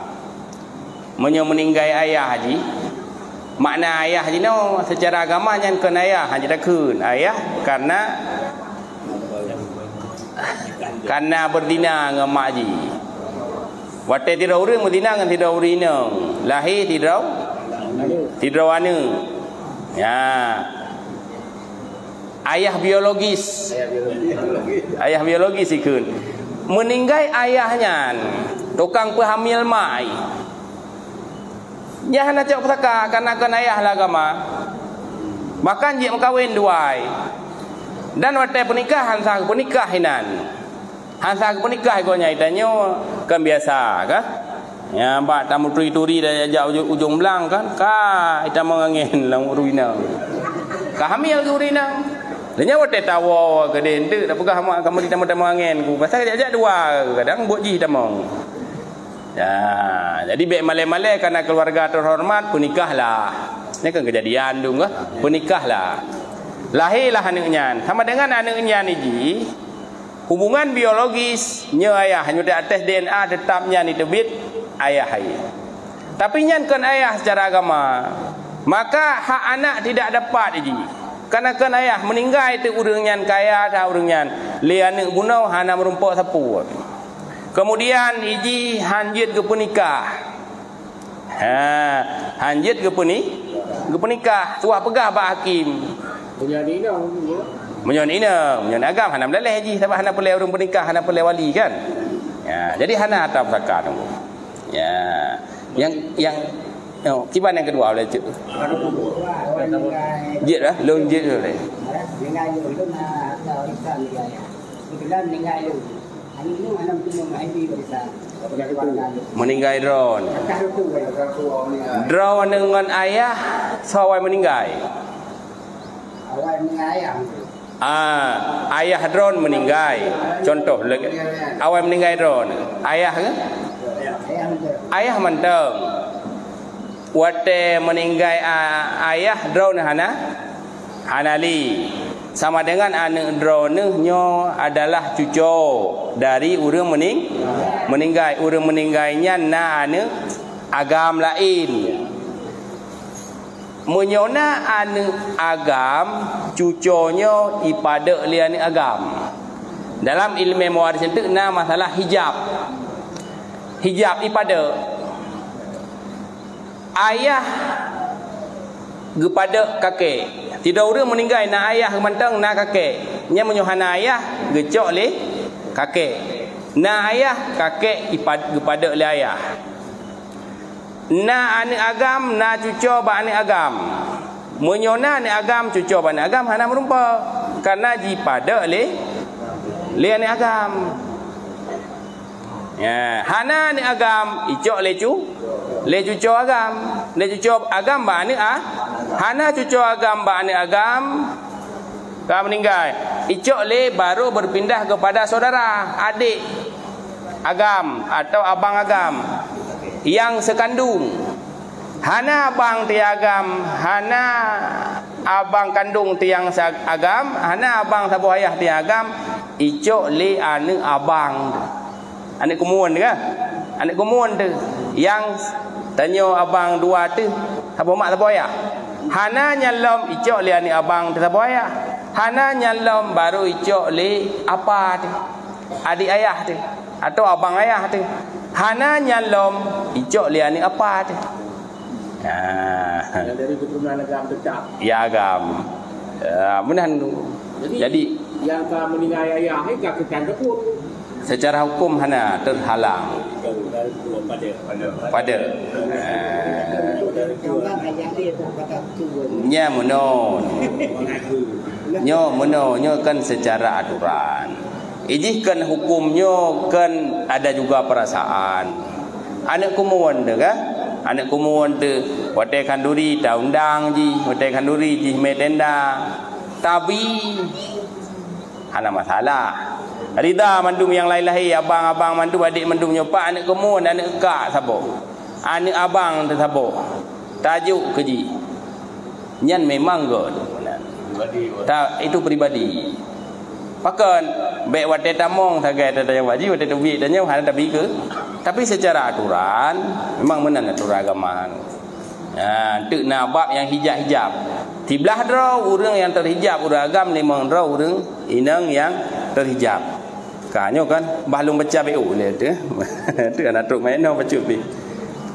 Meninggai ayah haji. Makna ayah haji no secara agama nya kan ayah haji dah kun. Ayah karena berdina dengan mak haji. Wate tidak urang berdina dengan tidak urina. Lahir tidak anak. Ya. Ayah biologis ikun meninggai ayahnya tukang pehamil mai nya hana cak pusaka karena kan ayah lah agama makan je mengkawin duai dan wate pernikahan sah pernikah hinan hansa pernikah gonya itanyo kan biasa kan ya mbak tamu turi-turi dah ajak ujung belang kan ita mangangin lang ruina ka hamil ke urina Lanya wate tawa ke den tu tak pegah mak kamu di tamu-tamu angin ku pasal ajak dua kadang buat ji tamong. Ya, jadi baik malai-malai karena keluarga terhormat pernikahlah. Ini kan kejadian tu ke? Pernikahlah. Lahirlah anaknya. Sama dengan anaknya ni ji hubungan biologis nya ayah hanya atas DNA tetapnya ni tebit ayah ayah. Tapi nyan kan ayah secara agama. Maka hak anak tidak dapat ji. Karena kan ayah meninggal itu urangnya kaya dah urangnya li anak bunau hana merumpak sapu. Kemudian iji hanjit ke pernikah. Hanjit ke pernikah. Suah pegah pak hakim. Menyon agam hana meleleh haji sebab hana pelai urang pernikah, hana pelai wali kan. Ya, jadi hana atap zakat tu. Ya. Yang kiban yang kedua boleh cik. Jit lah, lon jit tu boleh. Meninggal drone. Drone dengan ayah sawai meninggal. Ayah drone meninggal. Contoh awal meninggal drone. Ayah ke? Ayah manteng. Wate meninggal ayah drone hanali. Sama dengan anak drone nyo adalah cucu dari urang meninggal. Urang meninggalnya na anak agam lain. Menyona anak agam cucunya ipada lian agam. Dalam ilmu mewaris itu na masalah hijab. Hijab ipada ayah kepada kakek. Tidak orang meninggal na ayah mantang na kakek. Nya menyohana ayah gecok le kakek. Na ayah kakek kepada le ayah. Na anak agam na cucu ba anak agam. Menyona anak agam cucu ba anak agam hana merumpa karena ji pada le anak agam. Ya, hana anak agam icok le cucu agam. Le cucu agam ba anak hana cucu agam ba anak agam ka meninggal. Icok le baru berpindah kepada saudara, adik agam atau abang agam yang sekandung. Hana abang tiagam, hana abang kandung tiang agam, hana abang sabu ayah tiagam, icok le anak abang. Anak kumuan ke? Anak kumuan tu yang tanya abang dua tu sabu mak sabu ayah. Hana nyalom icok le anak abang tu sabu ayah. Hana nyalom baru icok le apa tu? Adik ayah tu atau abang ayah tu. Hana nyalom icok le anak apa tu? Dari keturunan agam tetap. Ya agam. Menahan. Jadi yang meninggal ayah ni kakitan pun secara hukum hana terhalang pada nya mono kan secara aturan ijihkan hukumnya kan ada juga perasaan anak kumuan tu kan anak kumuan tu wate kanduri ta undang ji wate kanduri ji metenda tapi Hana masalah. Rida mandum yang lain-lain, abang-abang mandum, adik mandum nyopak, anak kemun, anak kak sabo. Anak abang tersabo. Tajuk keji. Nyan memang god. Tak, itu pribadi. Pakan baik wate tamong tagai tanya wajib wate duit tanya hana tapi ke. Tapi secara aturan memang menan aturan agama. Tek nabab yang hijab-hijab. Tiblah draw urang yang terhijab urang agam limang draw urang inang yang terhijab. Kanyo kan bahlung baca BU ni tu. Tu anak truk main no bacut ni.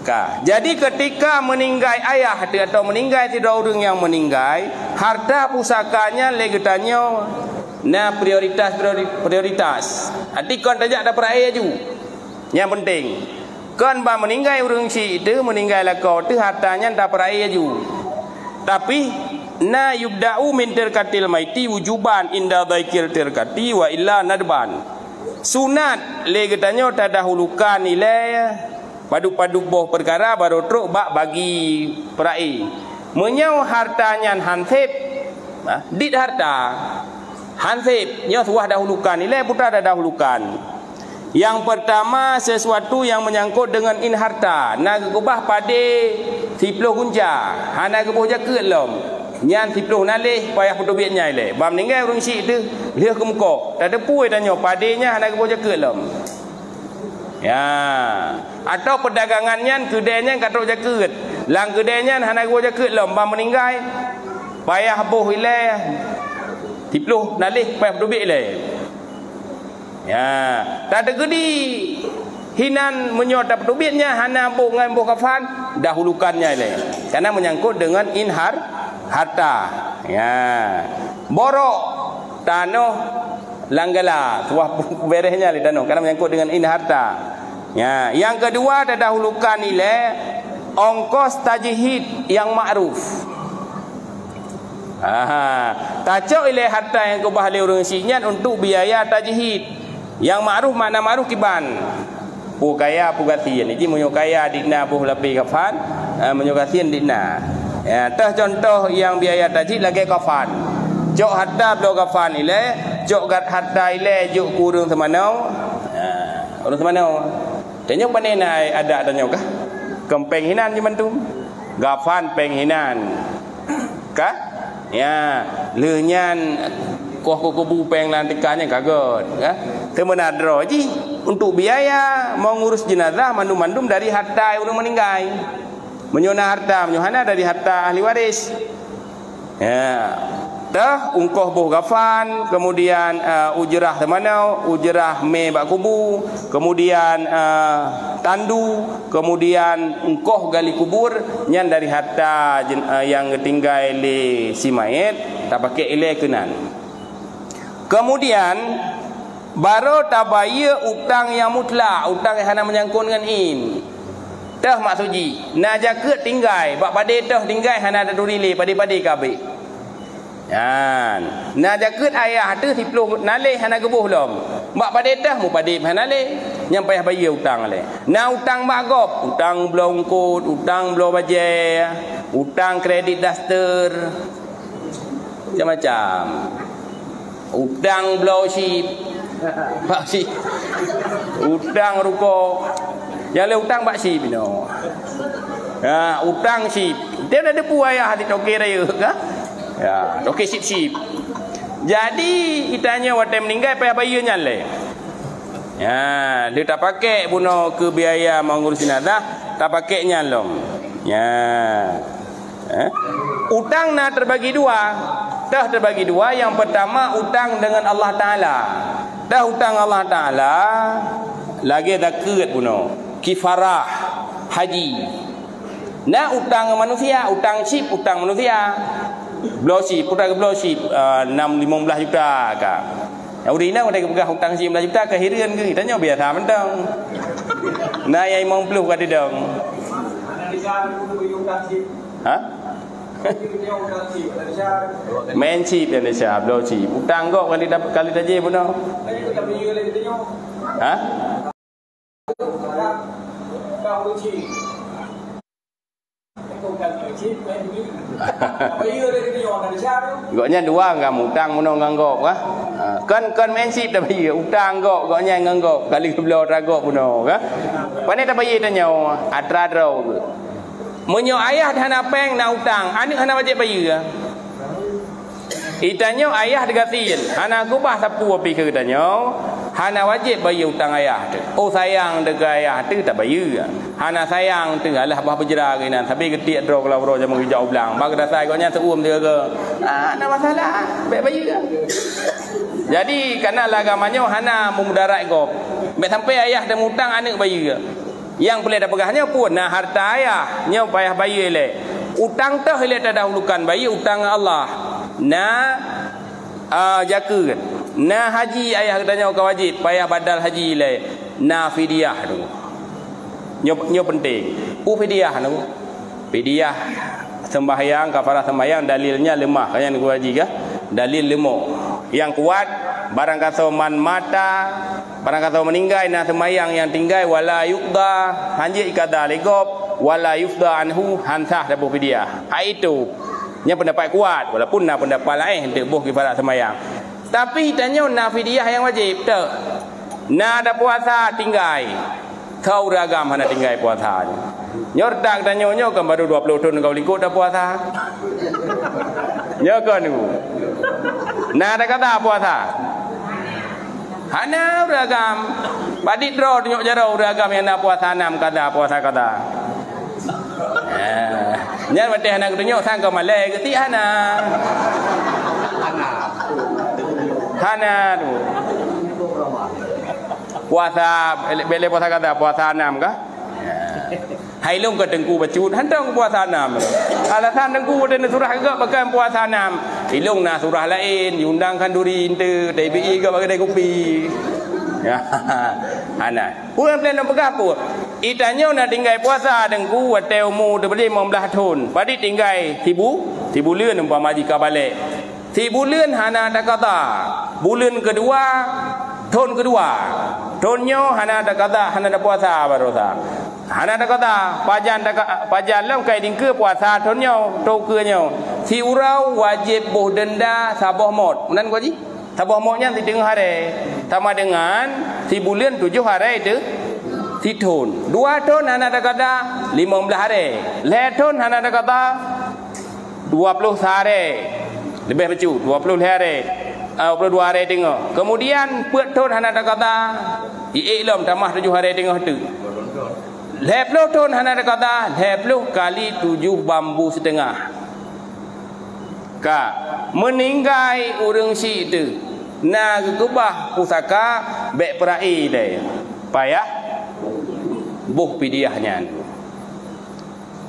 Ka. Jadi ketika meninggal ayah atau meninggal tidak orang yang meninggal, harta pusakanya legetanyo na prioritas. Hati kon tajak dapat air ju. Yang penting. Kon ba meninggal orang si itu meninggal kau tu hartanya dapat air ju. Tapi na yubda'u min tirkatil maiti wujuban inda dhaikil tirkati wa illa nadban. Sunat legetanyo tadahulukan nilai padu-padu boh perkara baru truk bak bagi perai. Menyau hartanya hansip, dit harta hansip nyo suah dahulukan nilai putra dah dahulukan. Yang pertama sesuatu yang menyangkut dengan in harta. Nak kubah pade 10 gunja. Hana kebuh jaket lom. Nyan 10 nalih payah pedubit nyai le. Ba meninggal urang si tu liah ke muka. Tak ada puai tanya padenya hana kebuh jaket lom. Ya, atau perdagangannya kedainya katrok jaket. Lang kedainya hana kebuh jaket lom. Ba meninggal payah boh ile 10 nalih payah pedubit le. Ya, tak ada gedi hinan menyot dapat duitnya hana boh ngan boh kafan dahulukannya le. Karena menyangkut dengan harta. Ya. Borok tanah langgala tuah beresnya le tanah karena menyangkut dengan harta. Ya, yang kedua terdahulukan nilai ongkos tajhid yang makruf. Tacok ile harta yang kau bahale orang sinyan untuk biaya tajhid. Yang makruf makna makruf kiban. Pu kaya pu gatian. Ini munyo kaya dina pu lebih kafan, munyo gatian dina. Ya, tah contoh yang biaya tajhid lagi kafan. Jok harta belo kafan ile, jok gat harta ile jok kurung semanau. Urang semanau. Tanya panena ada tanya kah? Kempeng hinan jimantum. Gafan peng hinan. Kah? Ya, leunyan koh kubu peng lantikannya kaget, ya. Temenadro ji untuk biaya mau ngurus jenazah mandum-mandum dari harta orang meninggal. Menyona harta, menyuhana dari harta ahli waris. Ya. Dah ungkoh boh gafan, kemudian ujrah temanau, ujrah me bak kubu, kemudian tandu, kemudian ungkoh gali kubur nyan dari harta yang tinggal le si mayit tak pakai ile kenan. Kemudian baru tabaya utang yang mutlak, utang yang hana menyangkut dengan in. Dah maksuji, na jaket tinggal, bak pade dah tinggal hana ada durile pade-pade kabeh. Yan. Na jaket ayah tu 10 nalih hana gebuh lom. Mak pade dah mu pade hanale nyam payah bayar utang le. Na utang bagop, utang blongkut, utang blo baje, utang kredit daster. Macam-macam. Utang blo ship. Pak ship. Utang ruko. Yang le utang bak ship no. Ya, utang ship. Dia ada puayah di toke raya ka? Ya, okey sip-sip. Jadi kitanya waktu meninggal payah bayarnya le. Ya, dia tak pakai buno ke biaya mengurus jenazah, tak pakainya lom. Ya. Utang nak terbagi dua. Dah terbagi dua. Yang pertama utang dengan Allah Taala. Dah utang Allah Taala lagi zakat buno. Kifarah haji. Nah utang manusia, utang chip, utang manusia. Blosi, putra ke blosi 6-15 juta kah. Yang urina ada pegang hutang 15 juta ke hirian ke? Tanya biasa mentang. Nah yang 50 kata dong. Ha? Main chip yang dia siap, blosi. Hutang kok kali taje pun. Ha? Goknya dua enggak mutang mono nganggok kah? Kan mensip dah bayi utang kok nyai nganggo kali belo rago puno ka. Pane dah bayi tanya atradro ke. Menyo ayah hana peng na utang, anak hana wajib bayi ke. Itanyo ayah degatin, hana gubah sapu api ke tanyo. Hana wajib bayi utang ayah tu. Oh sayang dega ayah tu tak bayi ke. Hana sayang tu alah bah berjera ke nan tapi ketik draw kalau bro jamu hijau belang. Bag dah sai koknya seuum dia ke. Ada masalah, bayi ke. Jadi kerana agamanya hana memudarat kau. Mek sampai ayah dah mutang anak bayi ke. Yang boleh dah pegahnya pun nah harta ayah nya payah bayi le. Utang tu hele terdahulukan bayi utang Allah. Nah jaga. Nah haji ayah katanya kau wajib payah badal haji le. Nah fidyah tu. Nyo penting. Fidyah tu. Fidyah sembahyang kafarah sembahyang dalilnya lemah. Kalian gua haji kah? Dalil lemah. Yang kuat barang kata man mata, barang kata meninggal nah semayang yang tinggal wala yuqda hanji ikada legop wala yufda anhu hansah dapat fidyah. Itu nya pendapat kuat walaupun na pendapat lain untuk boh kifarat semayang. Tapi tanya na fidyah yang wajib tak. Na ada puasa tinggal. Kau ragam hana tinggal puasa. Nyor tak tanya nyo kan baru 20 tahun kau lingkuk dah puasa. Nyo kan tu. Nah ada kata puasa. Hana ragam. Badik draw tengok jarau ragam yang nak puasa 6 kata puasa kata. Nyan mati hana tengok sang kau malai ke ti hana. Hana tu. Puasa bele puasa kata puasa 6 kah? Hai long ke tengku bacut hantang puasa 6. Alasan tengku ada surah ke pakai puasa 6. Ilung na surah lain diundangkan duri inte TBI ke bagi kopi. Ya. Ana. Puan plan nak pegah apa? Itanya nak tinggal puasa tengku hotel mu dibeli 15 tahun. Padi tinggal 1000 bulan umpama jika balik. 10 bulan hana ada kata. Bulan kedua tahun kedua. Tahunnya hana ada kata hana ada puasa barosa. Hana ada kata pajan lam kai dingke puasa tahunnya tokenyo. Si urau wajib boh denda sabah mod. Menan ko ji? Sabah modnya si tengah hari. Sama dengan si bulan 7 hari itu si tahun. 2 tahun hana ada kata 15 hari. Le tahun hana ada kata 20 hari. Lebih becu 20 hari. 22 hari tengok. Kemudian per tahun hana ada kata iiklam tambah 7 hari tengok tu. 10 tahun hana ada kata 10 kali 7 bambu setengah. Ka meninggal orang si tu. Na kebah pusaka bek perai dia. Payah buh pidiahnya.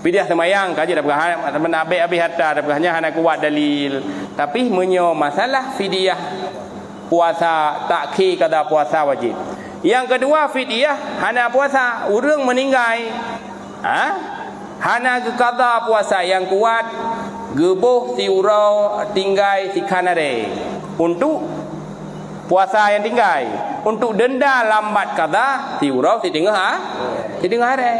Pidiah semayang kaji dah pegah menabe habis harta dah pegahnya hana kuat dalil. Tapi menyo masalah fidyah puasa takhir kada puasa wajib. Yang kedua fidyah hana puasa urang meninggal. Hana kada puasa yang kuat gebuh si urau tinggal si kanare. Untuk puasa yang tinggal, untuk denda lambat kada si urau si tengah hari.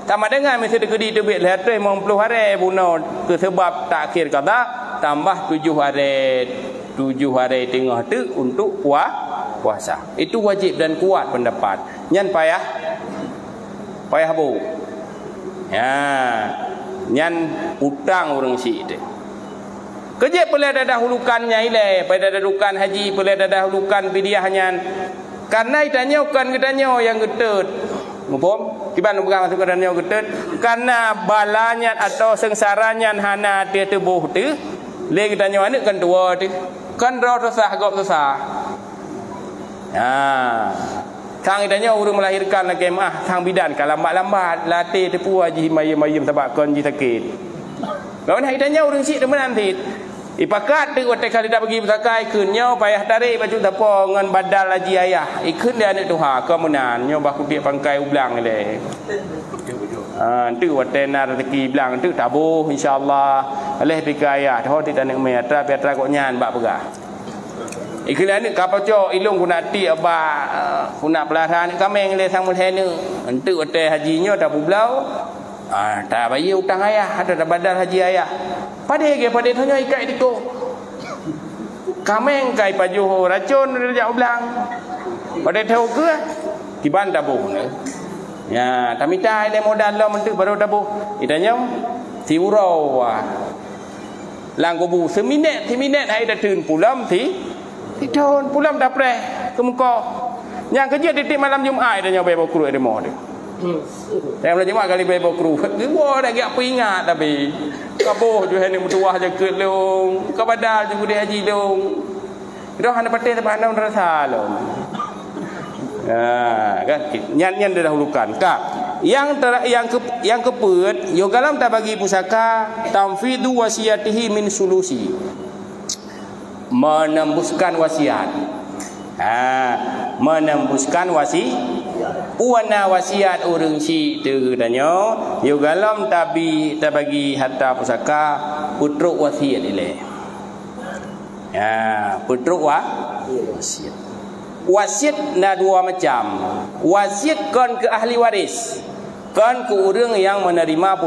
Sama dengan mesti dikedi tebik leher 50 hari bunuh ke sebab takhir kada tambah 7 hari tengah tu untuk puasa. Itu wajib dan kuat pendapat. Nyan payah bu. Ya, nyan utang orang si itu. Kerja boleh ada dahulukannya ile, pada dahulukan haji boleh ada dahulukan fidyahnya. Karena itanya bukan ketanya yang getut. Mumpung kiban bukan masuk ke danau getut. Karena balanya atau sengsaranya hana dia tubuh tu. Le kitanya anak kan tua tu. Kan roh susah gop susah. Sang itanya urang melahirkan lagi sang bidan kalau lambat latih tepu haji mayem sebab kon ji sakit. Lawan itanya urang sik demen nanti. Ipakat tu waktu kali dah pergi bersakai kunyo payah tarik baju tapo ngan badal haji ayah. Ikun dia anak tuha kemunan nyo bah kudik pangkai ublang le. Tu waktu na rezeki bilang tu tabuh insyaallah oleh pika ayah dah tidak nak mai atra petra kok nyan bak pegah. Ikun anak kapal cok ilung guna ti aba guna pelaran kameng le sang mulhene. Tu waktu haji nyo dah bublau. Tak bayi utang ayah ada badal haji ayah. Pada tanya ikat itu. kameng kai pajuh racun rejak ulang. Pada tahu ke? Tiban tabuh ni. Ya, tamita ile modal lo mentu baru tabuh. Itanya si urau lang kubu seminet hai dah turun pulam ti tahun pulam dah preh ke muka. Yang kerja titik malam Jumaat dah nyobai bokru demo dia. Saya malam Jumaat kali bai bokru. Gua dah gak peringat tapi kabuh je ni mutuah je ke long. Ka badal je gudi haji long. Dah hana patih tak pandang rasa long. Kan nyan dah dahulukan kak yang keput yo galam tak bagi pusaka tamfidu wasiatihi min sulusi, menembuskan wasiat. Menembuskan puana wasiat urang si teu danyo yo galam tabi tak bagi harta pusaka putruk wasiat ile. Putruk wasiat. Wasiat na dua macam. Wasiat kon ke ahli waris, kon ke orang yang menerima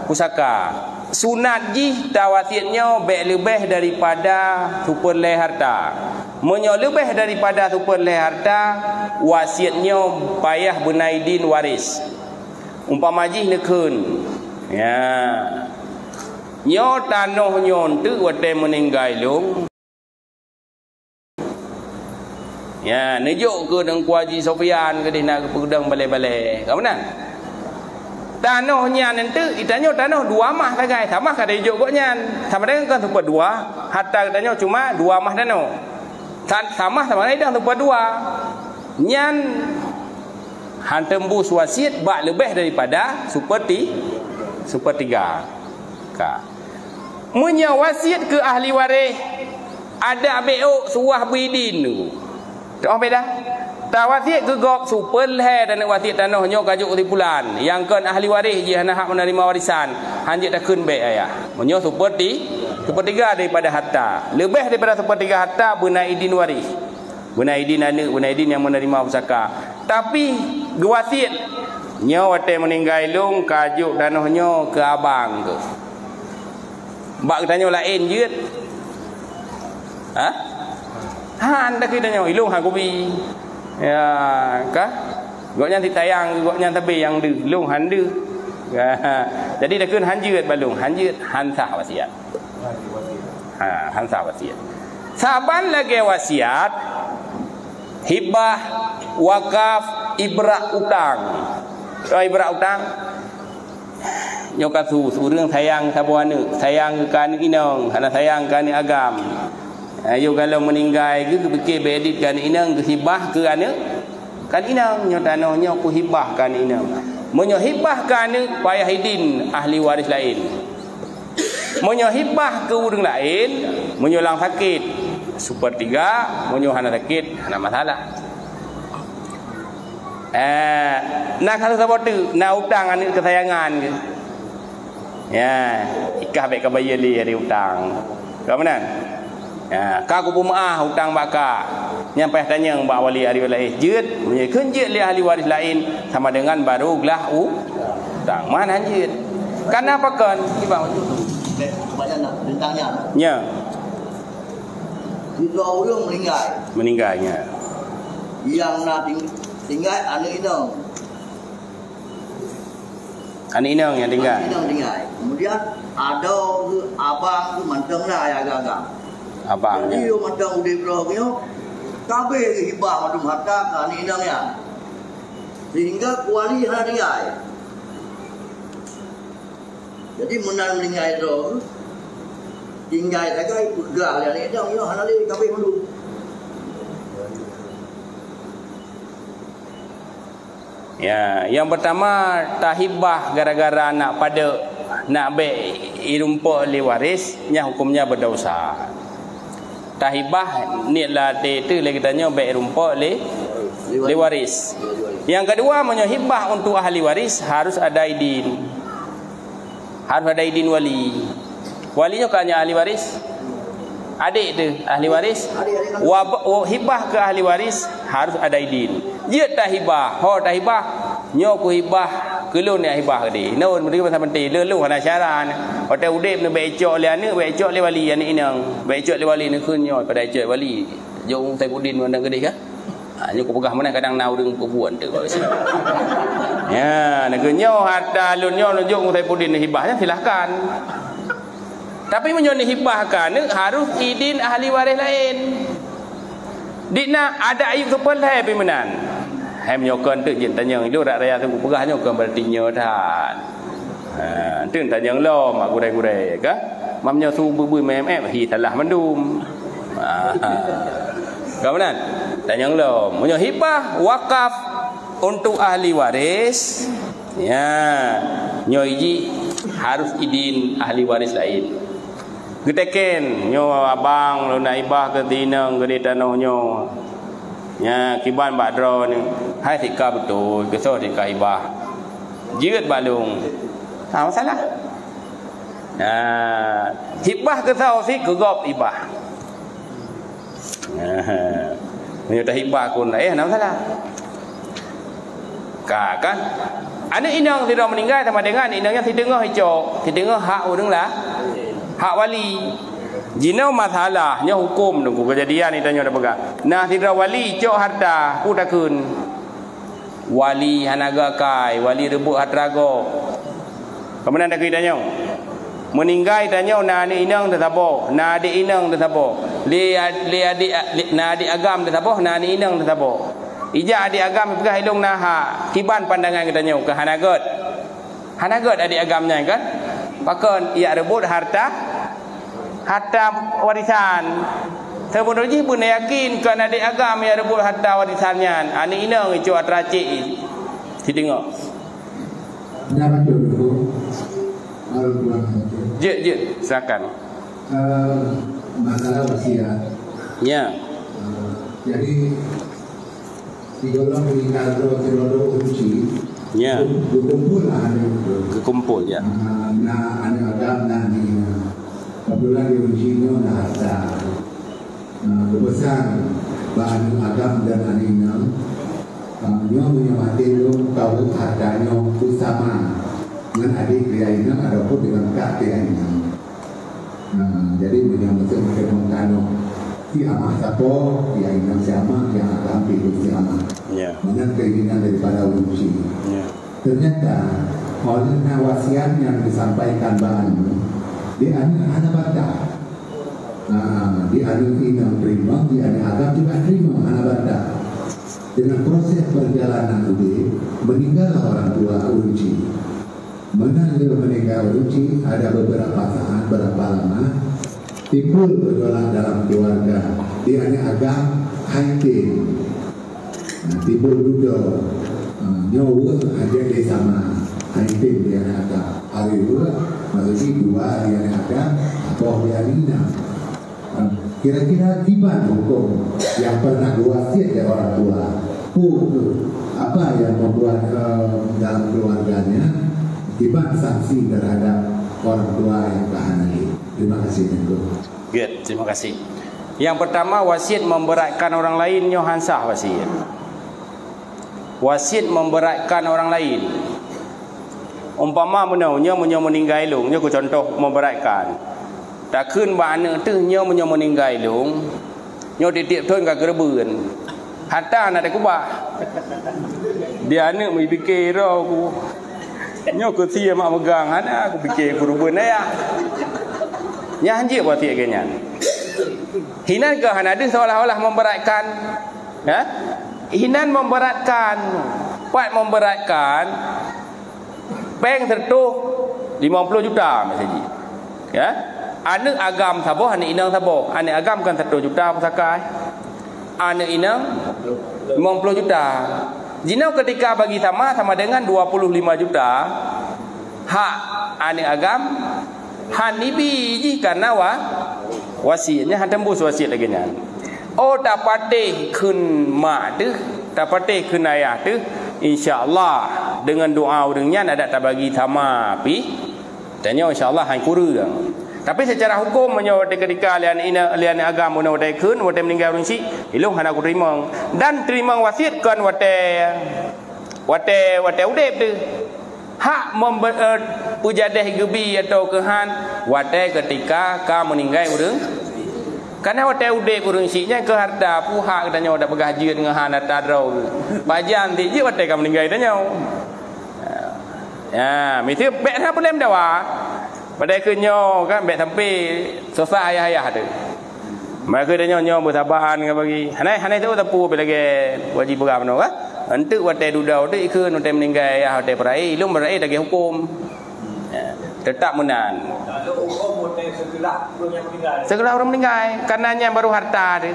pusaka. Sunat ji tawasiatnya lebih daripada superleh harta. Menyo lebih daripada superleh harta, wasiatnya payah benaidin waris. Umpama ji nekeun. Ya. Nyo tanoh nyon tu wate meninggal long. Ya, nejuk ke dengan Haji Sofian ke dia nak pedang balai-balai. Kau mana? Tanahnya nanti, itanya tanah dua mah lagai. Sama kada nejuk kok nyan. Sama dengan kan tempat dua. Hatta katanya cuma dua mah tanah. Sama dengan tempat dua. Nyan hantembus wasiat bak lebih daripada sepertiga. Munya wasiat ke ahli waris ada beok suah bidin tu. Tak beda. Tawasiat ke gok super leh dan wasiat tanahnya kajuk tipulan. Yang kan ahli waris je hak menerima warisan. Hanjit dah kun baik ayah. Menyo sepertiga daripada harta. Lebih daripada sepertiga harta benaidin waris. Benaidin anak, benaidin yang menerima pusaka. Tapi wasiat nyo wate meninggal long kajuk tanahnya ke abang tu. Bak tanya lain je. Han dah kita nyawa ilung ha kopi. Ya, kah? Goknya ditayang, goknya tabe yang de, ilung han de. Jadi dah kun hanjeut balung, hanjeut hansah wasiat. Hansah wasiat. Saban lagi wasiat hibah, wakaf, ibrah utang. Ibrah utang. Nyokasu surang sayang sabuana, sayang kan inang, hana sayang kan agam. Ayo kalau meninggal ke fikir bedit kan inang ke hibah ke anak kan inang nyo tanahnya ku hibah kan inang menyo hibah ke anak payah hidin ahli waris lain menyo hibah ke urang lain menyo lang sakit sepertiga menyo hana sakit hana masalah nak kalau sabotu nak utang anak kesayangan ke ya ikah baik kebayar li hari utang kau mana ya, kau pemaah hutang baka. Nyampai tanya mbak wali ahli waris jeut, menyekeun jeut li ahli waris lain sama dengan baru gelah utang. Mana jeut? Kenapa kan? Ibang banyak nak tentangnya. Ya. Jika orang meninggalnya. Yang nak tinggal anak inang. Anak inang yang tinggal. Kemudian ada abang tu manteng lah ya agak-agak. Abangnya. Jadi macam udah beroknya, kabeh hibah macam harta kan inangnya, sehingga kuali hana tinggal. Jadi menang meninggal itu, tinggal saja pegang yang inangnya hana li kabeh dulu. Ya, yang pertama tahibah gara-gara nak pada nak be irumpa li waris, nya hukumnya berdosa. Tahibah ni lah tu lagi tanya baik rumput li waris. Yang kedua menyohibah untuk ahli waris harus ada idin. Harus ada idin wali. Walinya kan ahli waris. Adik tu ahli waris. Hibah ke ahli waris harus ada idin. Dia tahibah, tahibah. Nyo ku hibah kelun ni hibah ke dia. Naun mereka pasal penting lelu hana syaran. Wate udip ni becok le anak, becok le wali anak inang. Becok le wali ni kunyo pada becok wali. Jom Saifuddin mana gede ka? Nyo ko pegah mana kadang nau dengan perempuan tu kat sini. Ya, nak nyo hatta lun nyo nunjuk Saifuddin hibahnya silahkan. Tapi menyo ni hibahkan harus idin ahli waris lain. Dikna ada ayub sepelai pimenan. Hai menyokan tu je tanya lu rak raya tu pegah nyokan berarti nyo dah. Tu tanya lo mak gurai-gurai ka? Mam nyo su bui mem hi salah mendum. Kamunan tanya lo menyo hibah wakaf untuk ahli waris. Ya, nyo iji harus idin ahli waris lain. Geteken nyo abang lo naibah ke tinang ke tanah nyo. Ya kiban badro ni hai tika betul ke so tika ibah. Jeut balung. Tak masalah. Hibah ke so si ke gop ibah. Nyo dah hibah kun tak masalah. Kan anak inang tidak meninggal sama dengan inangnya si tengah hijau, si tengah hak orang lah. Hak wali jina masalah nya hukum nunggu kejadian ni tanya dah pegang. Nah tidak wali cok harta putakun wali hanaga kai wali rebut hatrago. Kemudian dak tanya meninggal tanya na ni inang tetabo na adik inang tetabo le adik na adik agam tetabo na ni inang tetabo ija adik agam pegah hilung na ha kiban pandangan kita tanya ke hanagat adik agamnya kan pakon ia rebut harta warisan. Sebenarnya pun yakin kan adik agam yang rebut harta warisannya. Ani ina ngecu atracik. Si tengok. Nama dulu. Je, silakan. Masalah wasiat. Ya. Jadi digolong meninggal rodo uji. Ya. Kumpul Kekumpul ya. Nah, anak agam nanti. Kebetulan di ujinya nak ada besar bahan agam dan aninam. Nyo menyamati lu tahu hartanya bersama dengan adik dia inam ataupun dengan kak dia inam. Jadi menyamati mereka mengkano si amah sapo dia inam siapa yang agam pilih siapa. Dengan keinginan daripada uji. Ternyata oleh wasiat yang disampaikan bahan di anak baca, di anak inang terima, di anak agam juga terima anak baca. Dengan proses perjalanan itu meninggal orang tua uji. Meninggal uji ada beberapa saat berapa lama timbul gejolak dalam keluarga. Di anak agam hancur, timbul juga nyawa ada di sama hancur di anak agam. Hari dua maksudnya dua yang ada boh yang ini. Kira-kira gimana hukum yang pernah wasiat dari orang tua? Apa yang membuat dalam keluarganya gimana sanksi terhadap orang tua yang tahan ini? Terima kasih. Good, terima kasih. Yang pertama wasiat memberatkan orang lain nyo hansah wasiat. Wasiat memberatkan orang lain. Umpama menyo meninggal long nyo ku contoh memberatkan. Tak kun ba anak tu nyo meninggal long nyo titip thon ka kerebeun. Hatta nak ku ba. Dia anak mai fikir aku. Nyo ku sia mak megang anak aku fikir kerebeun ya. Nya hanji apa tiak kenyan. Hinan ke hanade seolah-olah memberatkan. Ya? Hinan memberatkan. Pat memberatkan. Bank tertuh 50 juta misalnya. Ya. Anak agam sabo, anak inang sabo. Anak agam kan 1 juta pasakai. Anak inang 50 juta. Jina ketika bagi sama dengan 25 juta. Hak anak agam hanibi ji karena wasiatnya han tembus wasiat lagi nya. Oh dapateh kun mak tu, dapateh kun ayah tu. InsyaAllah dengan doa orangnya ada tak bagi sama pi tanya insyaAllah hai kurang. Tapi secara hukum menyo ketika lian agama no dai kun wate meninggal orang si ilung hana aku terima dan terima wasiat kan wate udep tu hak pujadah gebi atau kehan watai ketika ka meninggal urang karena watai ude urang sinya ke harta pu hak katanya dak pegajian dengan han atarau pajan ti je watai ka meninggal tanya ya mesti bek ha problem dawa pada kenyo kan bek sampai selesai ayah-ayah tu maka dia nyo bersabaran ke bagi hanai tu tapu lagi wajib beram no kan Untuk watai dudau tu ikut watai meninggal ya watai perai ilmu perai tak hukum tetap menan. Segala orang meninggal karenanya baru harta dia.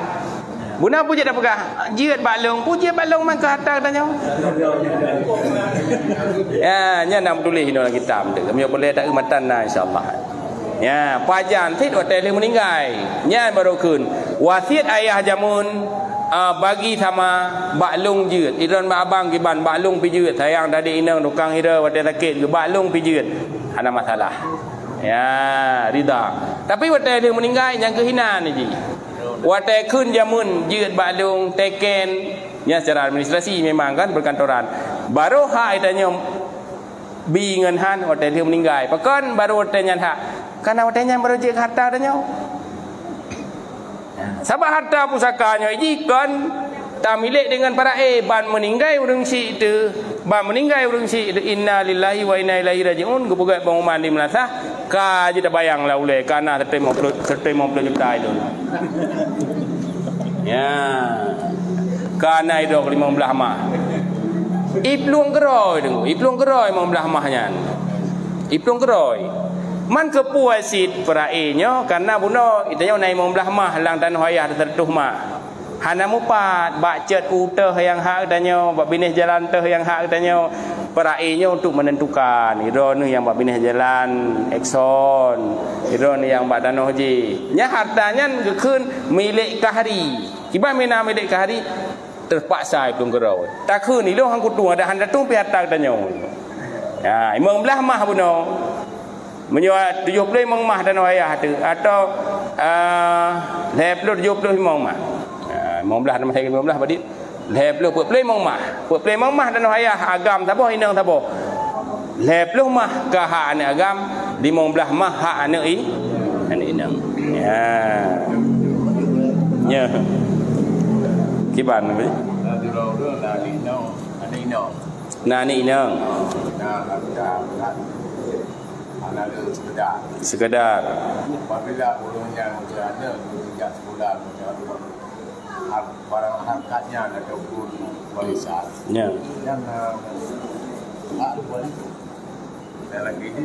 Buna puja dah pegah jiat balong puja balong man ke harta katanya. Ya nya nak tulis dalam kitab tu. Kami boleh tak umatan nah insyaallah. Ya pajan tit watai meninggal nya baru kun wasiat ayah jamun bagi sama baklung jeut iron mak abang kiban baklung pi jeut sayang tadi inang tukang ira wadah sakit ke baklung pi jeut ada masalah ya rida tapi wadah dia meninggal yang kehinaan ni ji wadah kun jamun jeut baklung teken nya secara administrasi memang kan berkantoran baru hak itanya bi ngan han wadah dia meninggal pakon baru wadah nyan hak karena wadahnya baru jeut harta tanya sabab harta pusakanya ikan tak milik dengan para ban meninggal urang si itu ban meninggal urang si itu inna lillahi wa inna ilaihi rajiun gebugat pengumuman di Melasa ka je tak bayang lah oleh karena 50 juta itu ya karena itu 15 mah iplung geroi tengok iplung geroi 15 mahnya iplung geroi man kepuasit perainyo karena buno itanya nai 15 mah lang tanah hayah tertuh mah hana mupat bacet uteh yang hak danyo bab binih jalan teh yang hak danyo perainyo untuk menentukan iron yang bab binih jalan Exxon iron yang bab tanah haji nya hartanya keun milik kahari kiba mina milik kahari terpaksa belum gerau tak keun ilo hang kutung ada handa tung pi harta danyo ya 15 mah buno menyuat 70 mah dan ayah tu atau 70 mah 15 nama saya 15 badit 70 mah dan ayah agam tapo inang tapo 70 mah ka hak anak agam 15 mah hak anak inang ya kiban ni nani inang sekedar apabila ulungnya kerana tidak sekolah barang harkatnya ataupun warisan ya yang dan lagi ini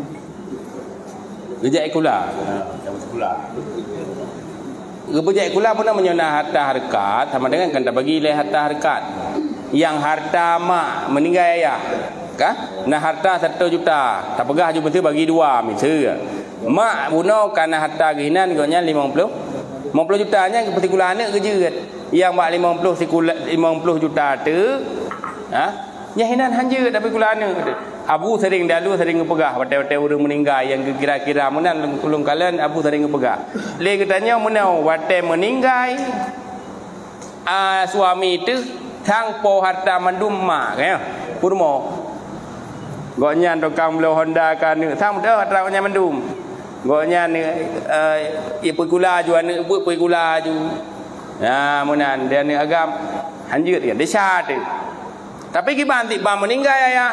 gejak ikula yang sekolah gejak ikula pun menyona harta harkat sama dengan kan tak bagi le harta harkat yang harta mak meninggal ayah kah? Nah harta 1 juta tak pegah juga betul bagi 2 misal mak buno karena harta kehinan gonya 50 jutanya ke partikular anak kejeut yang mak 50 juta tu nya hinan hanjeut tapi kula anak abu sering dalu sering ngepegah watai-watai urang meninggal yang kira-kira menan ulung kalian abu sering ngepegah le katanya menau watai meninggal suami tu thang po harta mandum mak kaya purmo gonya dokang belo Honda kan thang dah harta mandum gonya ni pergula ju anak buat pergula ju munan dia ni agam hanjut kan desa tu tapi kibanti bang meninggal ayah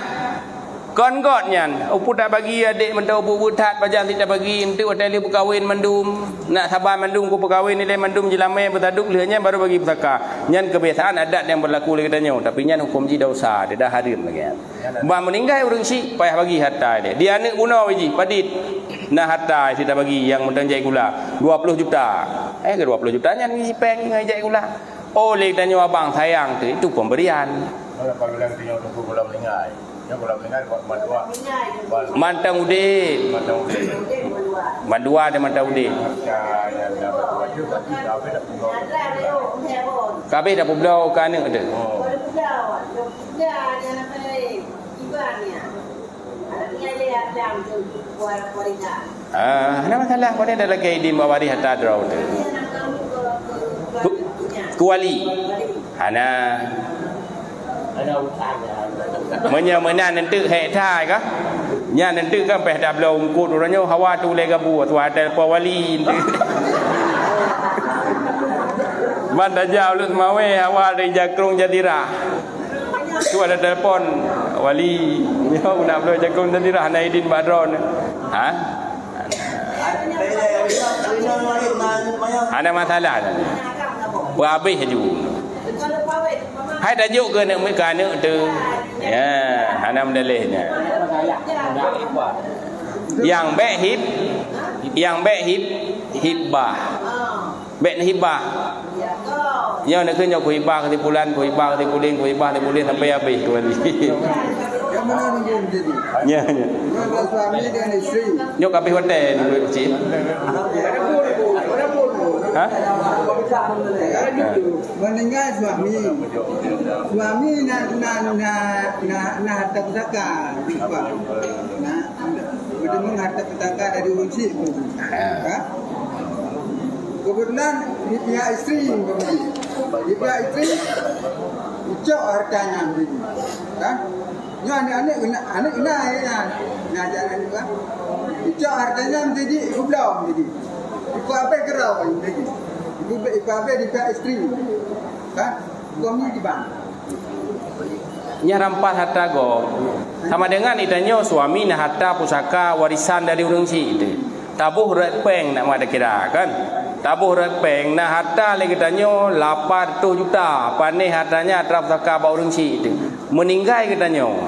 kon-kotnya upu tak bagi adik mentau bubutat pajan tidak bagi untuk hotel berkahwin mandum nak sabar mandum ku berkahwin nilai mandum jelame bertaduk lehnya baru bagi pusaka nyan kebiasaan adat yang berlaku le katanya tapi nyan hukum ji dosa dia dah hadir lagi bang meninggal urang si payah bagi harta dia anak guna ji padit nah harta tidak bagi yang mentang jai gula 20 juta ke 20 juta nyan si peng ngai jai gula oleh katanya abang sayang tu itu pemberian apabila dia tunggu gula meninggal ya kalau meninggal mantang udin mandua ada mantang udin kabeh dah pulau kan ada ada masalah pada ada lagi di mawari hatta draw kuali ana menyamanan nanti hek thai kah Nya nanti kan peh dah belum kut orangnya hawa tu le gabu tu ada pawali. Man dah jauh lu mawe hawa dari Jakrung Jadirah. Tu ada telefon wali nyo nak belum Jakrung Jadirah Naidin Badron. Ha? Ada masalah dah. Berhabis je. Hai tajuk ke nak mereka nak tu. Ya, ana mendalihnya. Yang baik hibah. Baik hibah. Yang nak kena ku hibah ketipulan sampai habis tu wali. Yang mana ni jadi? Ya. Suami dengan isteri. Nyok habis hotel dulu cik. Ha? Meninggal suami nak harta pusaka, nak bertemu harta pusaka dari unsi. Kebetulan di pihak isteri, ucap hartanya begini, kan? Ni anak nak jalan juga. Ucap hartanya menjadi belum jadi. Ibu apa kerau jadi. Ibu apa di pihak isteri, kan? Suami di bang. Nya rampas harta go. Sama dengan itanyo suami na harta pusaka warisan dari urang si itu. Tabuh repeng nak ada kira kan. Tabuh repeng na harta lagi tanyo 800 juta. Pane hartanya harta pusaka ba urang si itu. Meninggal kitanyo.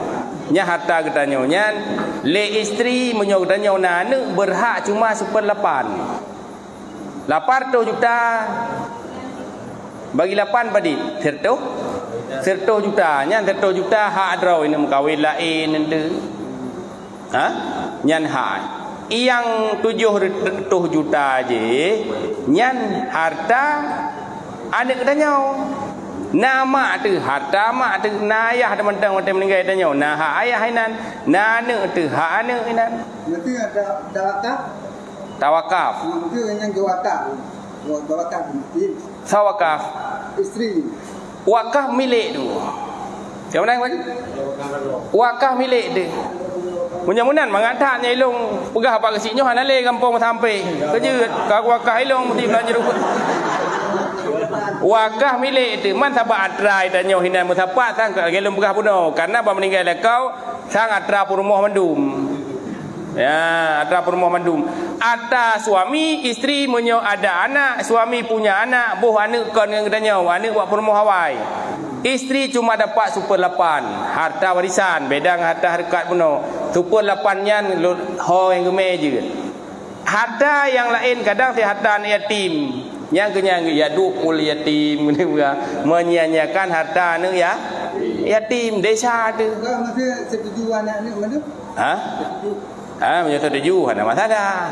Nya harta kitanyo nyan le isteri menyo kitanyo na anak berhak cuma 1/8. 800 juta bagi 8 badit 100 juta nyan 100 juta hak draw ini kawin lain nanti ha nyan hak yang 700 juta je nyan harta anak kedanyo nama tu harta mak tu na ayah ada mentang meninggal kedanyo nah hak ayah inan na anak tu hak anak inan Nanti ada tawakaf. Itu yang wakaf. Wakaf mesti. Sawakaf. Isteri. Wakaf milik tu. Yang mana kan? Wakaf milik dia. Mudah-mudahan mengataknya ilung pegah apa kesinyo hanale kampung sampai. Kerja kau wakaf ilung mesti belanja rupa. Wakaf milik tu man sabak atrai tanyo hinan musapat sang gelum pegah puno karena apa meninggal kau sang atra purmoh mendum. Ya, ada perumah mandum. Ada suami, isteri menyo ada anak, suami punya anak, boh anak kon yang kedanya, anak buat perumah Hawaii. Isteri cuma dapat 1/8 harta warisan, beda dengan harta harkat puno. 1/8-nya ho yang gemeh je. Harta yang lain kadang si harta anak yatim. Yang kenyang yadukul yatim menyanyiakan harta anak ya yatim desa tu. Kau mesti setuju anak ni mana? Ha? Macam setuju ada masalah.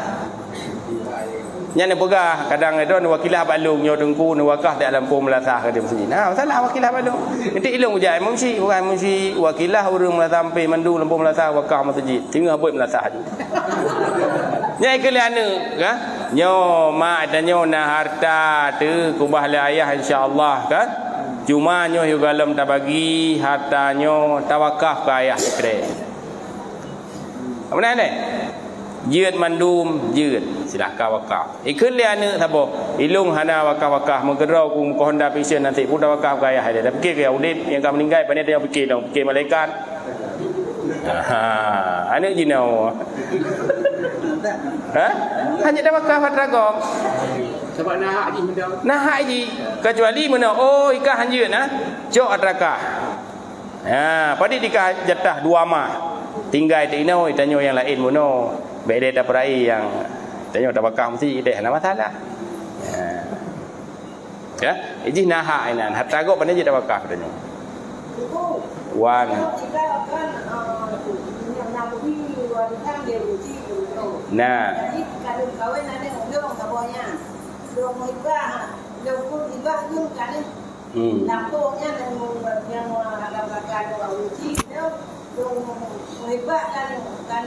Nya pegah kadang ada wakilah balung nyo dengku wakah di Lampung Melasah ke dia mesti. Nah, masalah wakilah balung. Nanti ilung ujai mungsi bukan mungsi wakilah urang Melasah sampai mandu Lampung Melasah wakah masjid. Tinggal buat Melasah je. Nya ikeliana kan? Nyo mak dan nyo na harta tu kubah le ayah insya-Allah kan? Cuma nyo yugalem tak bagi harta nyo tawakaf ke ayah sekre. Apa ni? Jid mandum jid silakan wakaf. Ikut dia anak sabo. Ilung hana wakaf menggerau ku Honda Vision nanti pun dah wakaf gaya dia. Dah fikir ke audit yang kamu meninggal pada dia fikir dah fikir malaikat. Anak jinau. Hanya dah wakaf atragok. Sebab nak haji benda. Nah haji kecuali mana oh ikah hanjut nah. Cok atrakah. Pada dikah jatah 2 mah. Tinggal itu ino itanyo yang lain mono. Beda dah perai yang itanyo dah bakar mesti ide ada masalah. Ya, ini nah hak inan. Harta gok pandai je dah bakar itanyo. Wan. Nah. Jadi kalau kawin ada ngomong kabonya. Dua muibah, dua pun ibah pun kan. Nampaknya yang agak bakar dua uji itu muibah kan juga.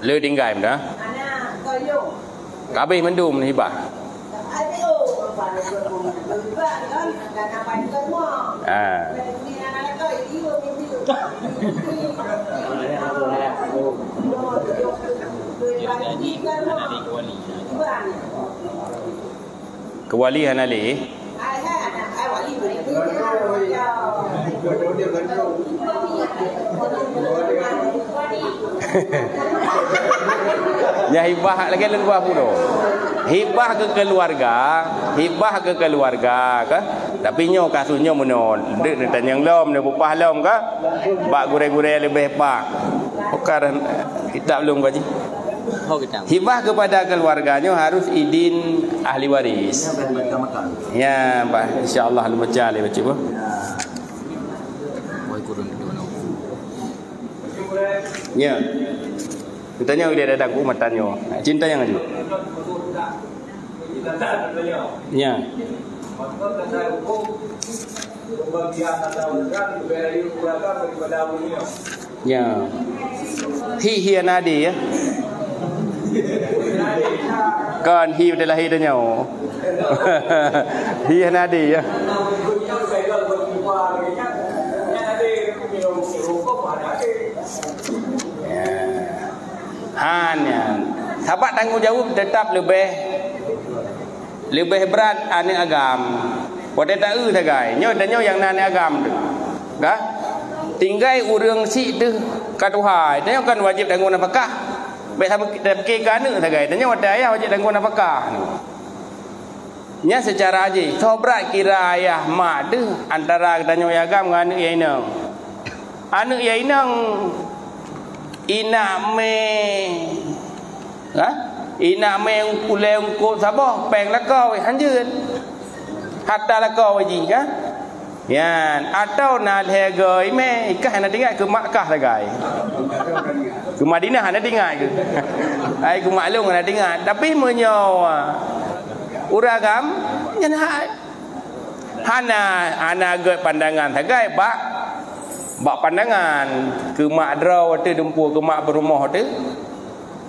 Le tinggal dah. Ana toyo. Kabeh mendum ni hibah. Ayo, muibah kan dan apa itu semua. Ini anak-anak itu Kewali Hanali. Ya hibah lagi buah pula. Hibah ke keluarga ke? Tapi nyo kasusnya menon. Dek dan yang lom ne bupah lom ke? Bak gure-gure lebih pak. Bukan kita belum gaji. Hibah kepada keluarganya harus izin ahli waris. Ya, Pak. Insya-Allah lu baca le baca apa? Ya. Tanya dia datang ku matanya. Cinta yang ada. Ya. Ya. Hi nadi ya. Kan hi dah lahir dah nyawa. Hi nadi ya. Hanya sahabat tanggungjawab tetap lebih berat ane agam. Pada tak tagai. Nyo dan nyo yang nane agam tu. Kah? Tinggal urang si tu katuhai. Dan kan wajib tanggung nafkah. Baik sama kita kana tagai. Dan nyo ada ayah wajib tanggung nafkah. Nya secara aja. Sobrat kira ayah mak tu antara kita nyo agam dengan anak yainang. Anak yainang ina me uleng ko sabah peng lakau hanjeun hatta lakau ji ka yan atau na legoi me ikah na tinggal ke Makkah tagai ke Madinah na tinggal ke ai ke maklum na tinggal tapi menyo uragam yan hana ge pandangan tagai bak pandangan ke mak draw tu dempur ke mak berumah tu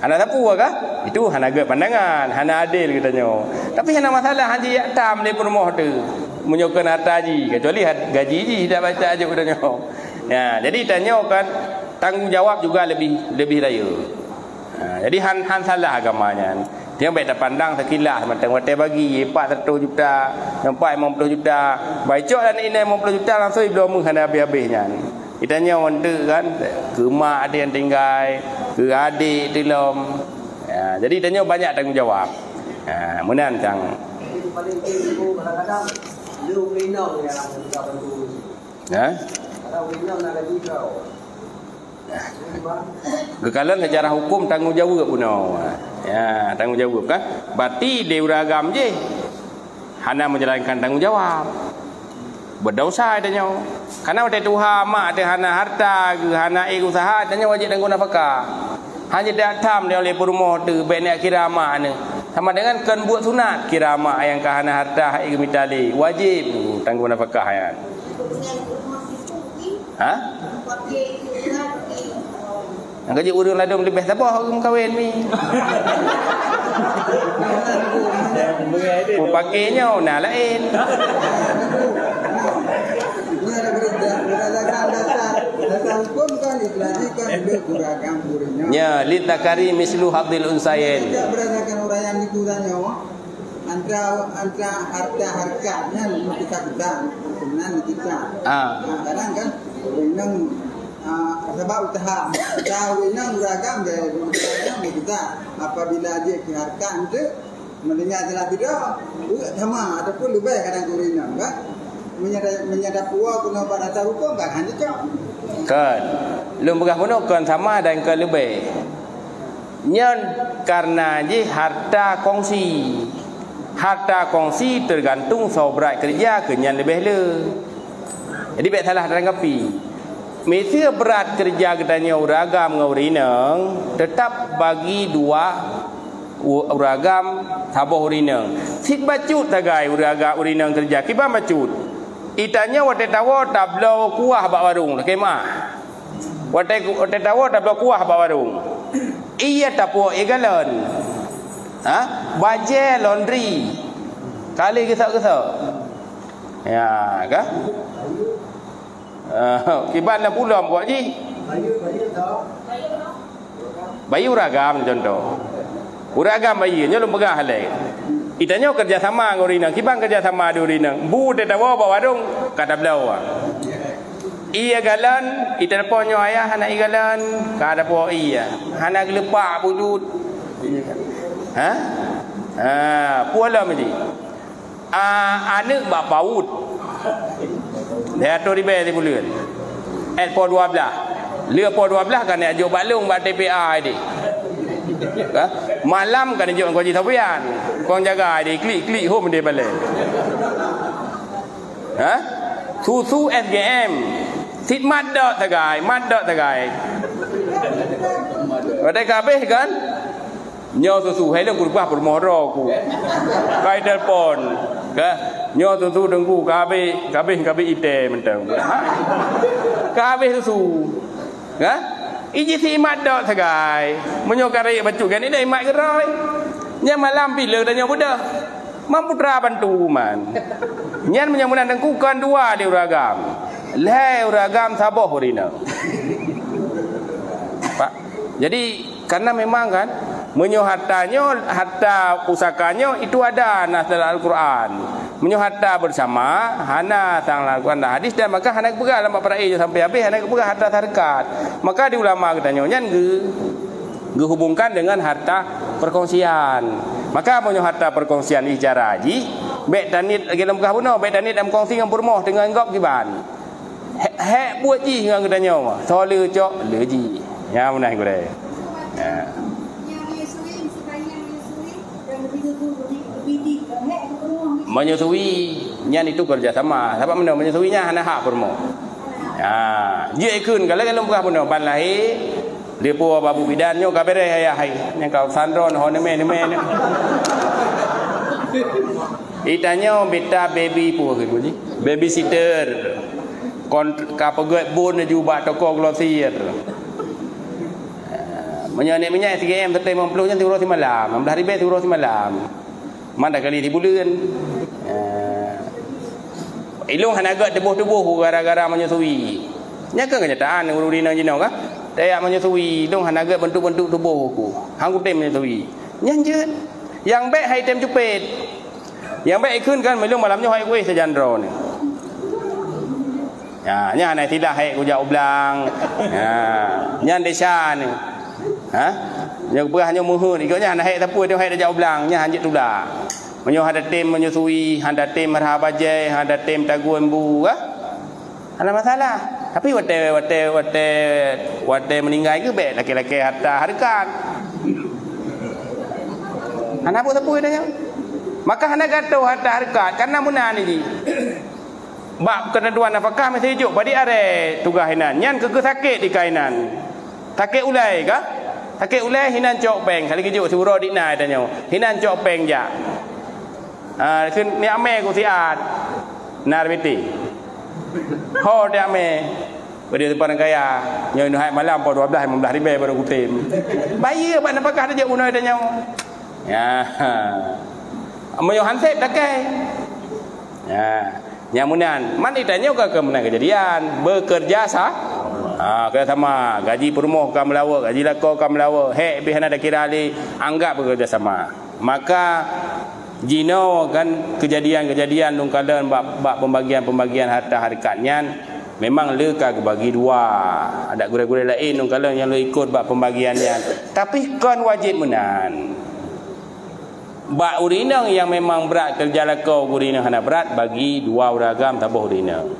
hana tapu ke itu hana ge pandangan hana adil katanya tapi hana masalah haji yaktam di rumah tu menyokan hartaji kecuali gaji ji dah baca aja katanya ya jadi tanya kan tanggungjawab juga lebih raya jadi han salah agamanya dia baik tak pandang sekilas macam watai bagi 400 juta sampai 50 juta baicok dan ini 50 juta langsung belum hana habis-habisnya ditanya wanita kan ke mak ada yang tinggal ke adik belum ya, jadi tanya banyak tanggungjawab ya, munan sang kekalan secara hukum tanggungjawab puno ya tanggungjawab kan berarti deuragam je hana menjalankan tanggungjawab berdosa adanya karena ada Tuhan mak ada hana harta ke hana usaha adanya wajib tanggung nafkah hanya datang dia oleh rumah tu benak kirama ni sama dengan kan buat sunat kirama yang ke hana harta mitali wajib tanggung nafkah ya ha gaji urang ladong lebih tabah orang kahwin ni pakainya nah lain ini ada berdasarkan dasar hukum kan dijelaskan beragam kurinya ya litakari mislu hadil unsayin berdasarkan uraian dikurannya antara harta-harkanya kita dengan kita kadang kan dengan sebab usaha winang beragam dari kita apabila dia harta itu mendengar jelas tidak sama ataupun lebih kadang kurinang kan menyadap puak guna pada dasar hukum kan hanya cok kan belum berguna kan sama dan ke lebih nyon karena je harta kongsi tergantung sobrat kerja kenyan lebih le jadi baik salah teranggapi mesia berat kerja katanya uragam dengan urinang tetap bagi dua uragam sabah urinang sit bacut tagai uragam urinang kerja kiba bacut itanya wate tawo tablo kuah bak warung kemah wate tawo tablo kuah bak warung iya tapo egalon baje laundry kali gesak-gesak ya kah Kiban dah pulang buat je. Bayi uragam contoh. Uragam bayi nya lu pegang halai. Itanya kerja sama dengan orang kiban kerja sama dengan orang. Bu te tawa bawa warung kata belau. Iya galan, ita ponyo ayah anak igalan, kada po iya. Anak lepak budut. Ha? Puala mesti. Anak bak paut. Dia tu ribe di bulan. Po 12. Lia po 12 kan dia jo balung bak TPA ini. Malam kan dia kau jitapian. Kau jaga dia klik home dia balik. Ha? Susu SGM. Sit mat dak tagai. Pada kabeh kan? Nyo susu hai lu kurupah permoro ku. Kai telpon. Ka nyo susu dengku kabeh ite mentang. Kabeh susu. Ka? Iji si mat dak tagai. Menyo kare bacu kan ini mat geroi. Nya malam bila dah nyo budak. Mamputra bantu man. Nyan menyamunan dengku kan dua di uragam. Leh uragam saboh horina. Pak. Jadi karena memang kan menyo harta pusakanyo itu ada nas dalam Al-Quran. Menyo harta bersama hana sang Al-Quran hadis dan maka hana pegang dalam para sampai habis hana pegang harta harkat. Maka di ulama katanya nyan hubungkan dengan harta perkongsian. Maka menyo harta perkongsian icara haji bek tanit lagi dalam kahuna bek tanit dalam kongsi dengan permoh dengan gop kiban. Hek buat ji dengan katanya mah. Soal cok le ji. Ya menah gua deh. Ya. Menyusui nyan itu kerjasama. Siapa mana menyusuinya hana hak permo. Ya, dia ikut kalau bukan pun ban lahir dia pun babu bidan nyo kabere ayah hai. Yang kau sandron honeme neme. Itanya beta baby pun gitu ji. Babysitter. Kon kapegat bun juga toko glosier. Menyanyi SGM tetai 50 nya turun si malam. 16 ribu turun si malam. Mana kali di bulan. Ilung hana agak debuh-debuh gara-gara menyusui. Nya kan kenyataan urudina jino ka? Daya menyusui, ilung hana agak bentuk-bentuk tubuh ku. Hang ku tem menyusui. Nyanjeut. Yang baik hai tem cupet. Yang baik ikun kan melung malamnya hai kuih sejandro ni. Ya, nya nai tidak hai ku jau blang. Ya, nyan desa ni. Ha? Yang berah nyo muhun ikutnya hana hai tapui dia hai jau blang, nya hanjit tulah. Menyo ada tim menyusui, ada tim marhabajai, ada tim tagu embu ah. Ada masalah. Tapi wate meninggal ke bet laki-laki harta harkat. Hana apa tapui dah. Maka hana gato harta harkat karena munan ni. Bab ketentuan nafkah mesti hijuk badi are tugas hinan. Nyan keke sakit di kainan. Sakit ulai ka? Sakit ulai hinan cok peng. Kali kejuk suruh dikna tanya. Hinan cok peng ja. Kun ni ame ku siat. Nar biti. Ho dia ame. Badi depan kaya. Nyo hai malam po 12 15 ribu baru kutim. Bayi apa nafkah dia unai tanya. Ya. Amoyo hansep dakai. Ya. Nyamunan, man ditanya ke mana kejadian bekerja sah. Kerja sama, gaji permoh kamu lawa, gaji lako kamu lawa. Hek pihak ada kira ali anggap bekerja sama. Maka jino kan kejadian nungkalan bab pembagian harta harkatnya memang leka bagi dua. Ada gure-gure lain nungkalan yang lo ikut bab pembagiannya. Tapi kan wajib menan. Bak urinang yang memang berat kerja lakau urinang hana berat bagi dua uragam tabuh urinang.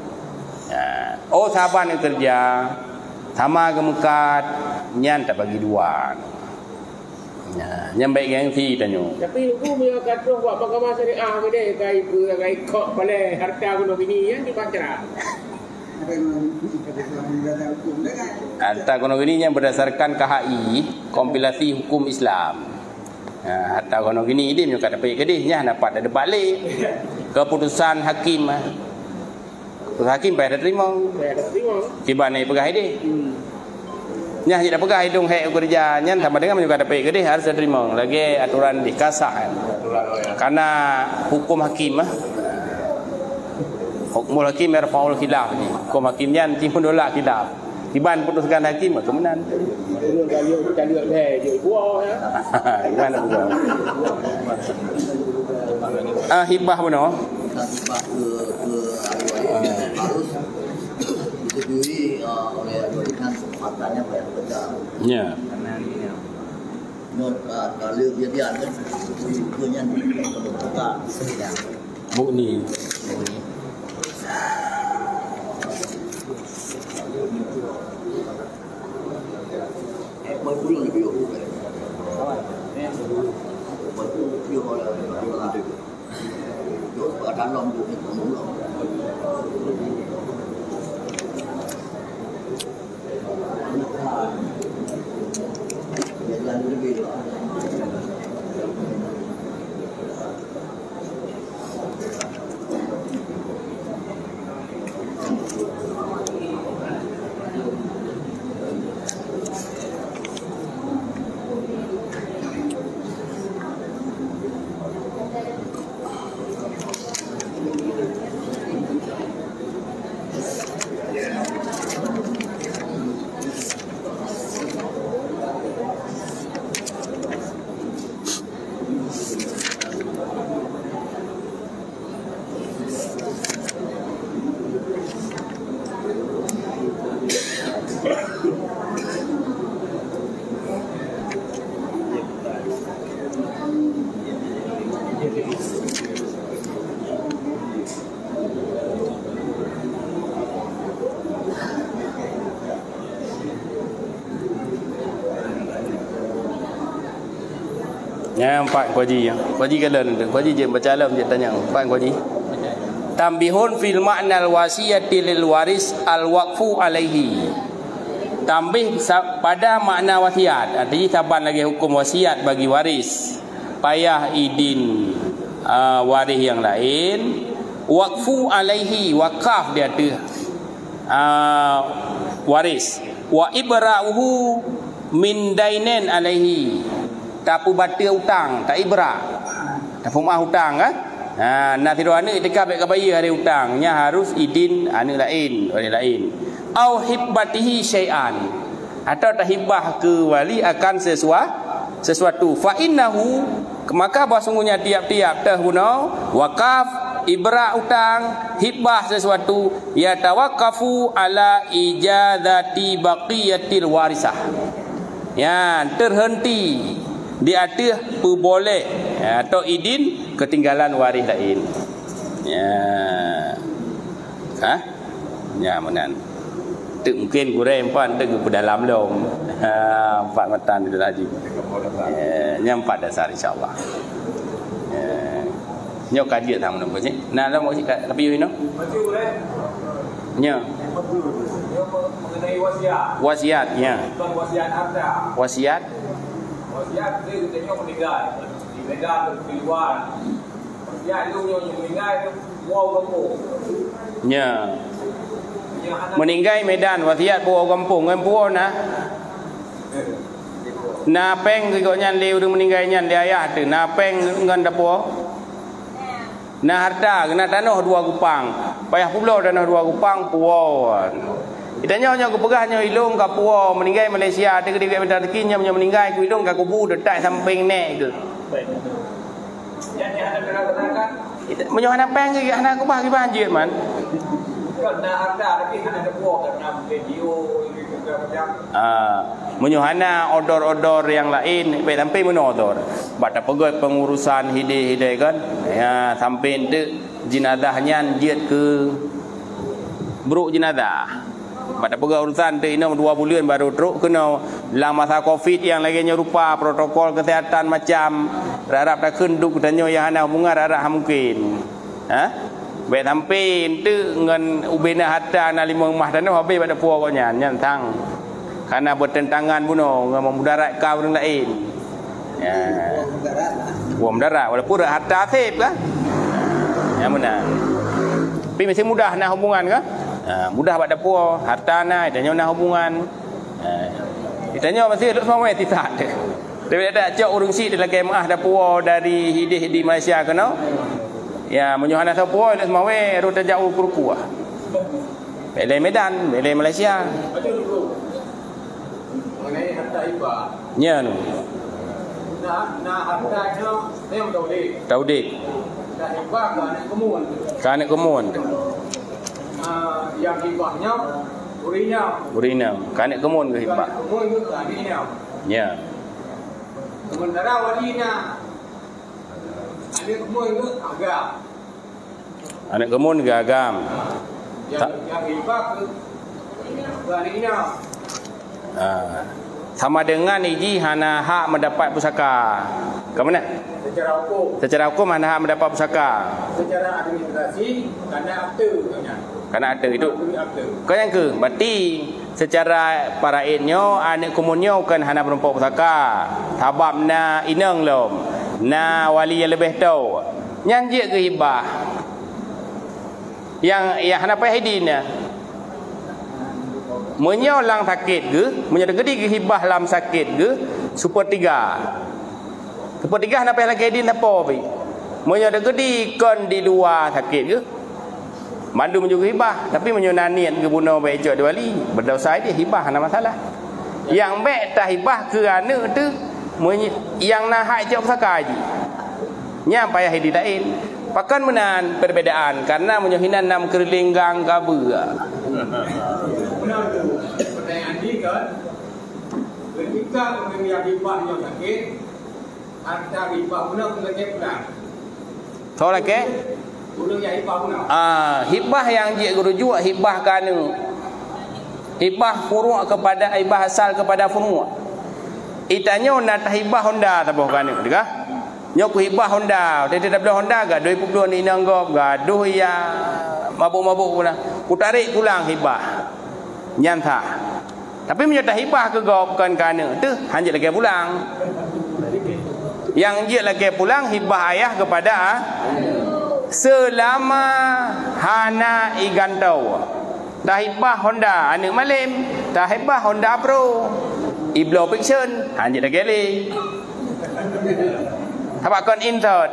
Ya. Oh sahabat yang kerja sama kemukat nyan tak bagi dua. Ya, yang baik gengsi tanyo. Tapi aku punya kata buat mahkamah syariah ke dia kai kok boleh harta guna bini yang dibaca. Harta guna bini yang berdasarkan KHI kompilasi hukum Islam. Harta kono gini dia punya kata baik kedihnya dapat ada balik keputusan hakim. Hakim bayar terima. Kiban ni pegang dia. Nya tidak pegang hidung hek kerja nya sama dengan punya kata baik kedih harus terima. Lagi aturan dikasak. Karena hukum hakim hukum hakim merfaul khilaf ni. hukum hakim nyan ti menolak khilaf. Tiban putuskan hakim kemenan. Turun kali kita lihat je buah ya. Gimana buah? Hibah benar. Hibah ke harus disetujui oleh dengan matanya bayar kerja. Ya. Kalau dia ada punya buka Mukni. Berbulan lebih jauh. Dalam Ya, empat kuaji ya. Kuaji kalian tu. Kuaji je baca alam je tanya. Empat kuaji. Tambihun fil ma'nal wasiyati lil waris al waqfu alaihi. Tambih pada makna wasiat. Artinya saban lagi hukum wasiat bagi waris. Payah idin waris yang lain. Waqfu alaihi, wakaf dia tu waris. Wa ibra'uhu min dainen alaihi. Tapu batil hutang, tak ibra. Tapu mah hutang kan? Nah tiru anak itikaf baik bayi hari hutangnya harus idin anak lain, orang lain. Au hibbatihi syai'an. Atau tahibah ke wali akan sesuatu. Fa innahu, maka bahasungguhnya tiap-tiap tahuna wakaf, ibra hutang, hibbah sesuatu, yatawaqqafu ala ijazati baqiyatil warisah. Ya, terhenti di atas boleh atau idin ketinggalan waris lain. Ya. Ya menan. Tu mungkin kurang empat tu ke dalam lom. Empat matan itu lagi. Yang empat dasar insya-Allah. Nyok kaji tham nombor ni. Nah, lah mau cakap tapi you know. Nya. Mengenai wasiat. Wasiat, ya. Bukan wasiat harta. Wasiat. Wasiat dia katanya meninggal di Medan di luar. Wasiat itu yang meninggal itu wow kampung. Ya. Meninggal Medan wasiat puau kampung kan puau nah. Na peng ke nyan leu dengan meninggal nyan dia ayah tu. Na peng ngan da puau. Na harta kena tanah dua kupang. Payah pulau tanah dua kupang puau. Itanya nya ku pegahnya ilung ka puau meninggal Malaysia ada ke dekat rezekinya punya meninggal ku ilung ka kubu dekat samping nek ke. Yang ada kena-kenakan Menyohana peng ke anak ku bah ki banjir man. kena harta tapi ada puau kena video ini juga macam. Menyohana odor-odor yang lain baik sampai mana odor. Bata pegawai pengurusan hidai-hidai kan. Ya sampai tu jenazahnya jiat ke buruk jenazah. Pada pegawai urusan tu ini 2 bulan baru teruk kena lang masa Covid yang lainnya rupa protokol kesihatan macam harap tak kenduk tanya yang ana hubungan harap mungkin. Baik sampai tu dengan ubena hatta na 5 rumah tanah habis pada puaknya nyantang. Karena bertentangan bunuh dengan memudarat kau orang lain. Ya. Buang mudarat walaupun hatta asib kan. Yang benar. Tapi masih mudah nak hubungan kan? Mudah pada puak harta na tanya nak hubungan. Ditanya masih duduk semua tidak ada. Tapi ada cak urung si dalam kemah ada puak dari hidih di Malaysia kena. Ya menyohana sapua dak semawe ru tajau kurku. Bek Medan, bek Malaysia. Macam dulu. Mengenai harta hibah. Ya nu. Nah hartanya memang tahu dek. Dan hibah ke anak kemun. Ke anak kemun. Yang hibahnya Urina. Ke anak kemun ke hibah. Kemun ke adiknya. Ya. Sementara walinya anak kemun ke agam. Anak kemun ke agam. Yang hibah ke adiknya. Sama dengan iji hana hak mendapat pusaka. Ke mana? Secara hukum hana hak mendapat pusaka. Secara administrasi kena akte katanya. Kena akte itu. Kau yang ke? Berarti secara paraidnyo anak komunyo kan hana berumpak pusaka. Tabab na inang lom. Na wali yang lebih tahu. Nyanjik ke hibah. Yang hana payah hidinnya. Menyo lang sakit ke, menyo gedi ke hibah lam sakit ke, sepertiga nak payah lagi din apa pi. Menyo gedi kon di dua sakit ke. Mandu menyo hibah, tapi menyo nanian ke bunuh baik jok diwali, berdosa dia hibah ana masalah. Yang baik tak hibah ke anak tu, yang nak hak jok pusaka ji. Nya payah hiditain. Pakan menan perbedaan karena menyo hinan nam kerlinggang gabu. Benar tu. Pertanyaan ini kan, ketika orang yang hibah yang sakit, harta hibah benar lagi pulang. Tahu lagi? Orang yang hibah benar. Hibah yang dia rujuk hibah kanu. Hibah furu' kepada hibah asal kepada furu'. Itanyo nak hibah Honda tabuh kanu, dekah? Nyok hibah Honda, dia tidak boleh Honda ga 2022 ni nanggop gaduh ya mabuk-mabuk pula. Ku tarik pulang hibah. Nyanta. Tapi menyata hibah ke gop kan kana tu hanjit lagi pulang. Yang dia lagi pulang hibah ayah kepada selama hana igantau. Dah hibah Honda anak malim, dah hibah Honda Pro. Iblo fiction hanjit lagi le. Habaq kon insert.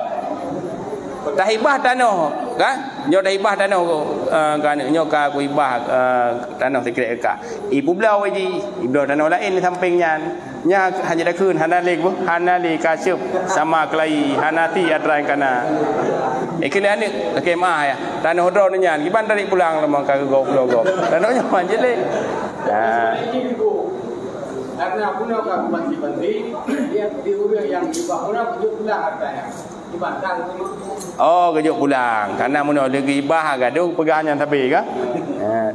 Dah hibah tanah, kan? Nyo dah hibah tanah kan nyo ka ku hibah tanah sekret ka. Ibu belau ji, ibu tanah lain di sampingnya. Nya hanya dah kun hanalik bu, hanali kasyuf sama kelai hanati adrai kana. Ikile anik kemah ya. Tanah hodro nya, giban tarik pulang lemah ka go go. Tanahnya manjil le. Karena punya kan banti dia diurus yang hibah punya kejuk pulang hartanya. Dibantang tu. Oh, kejuk pulang. Karena punya lagi hibah gaduh pegangnya tapi kan.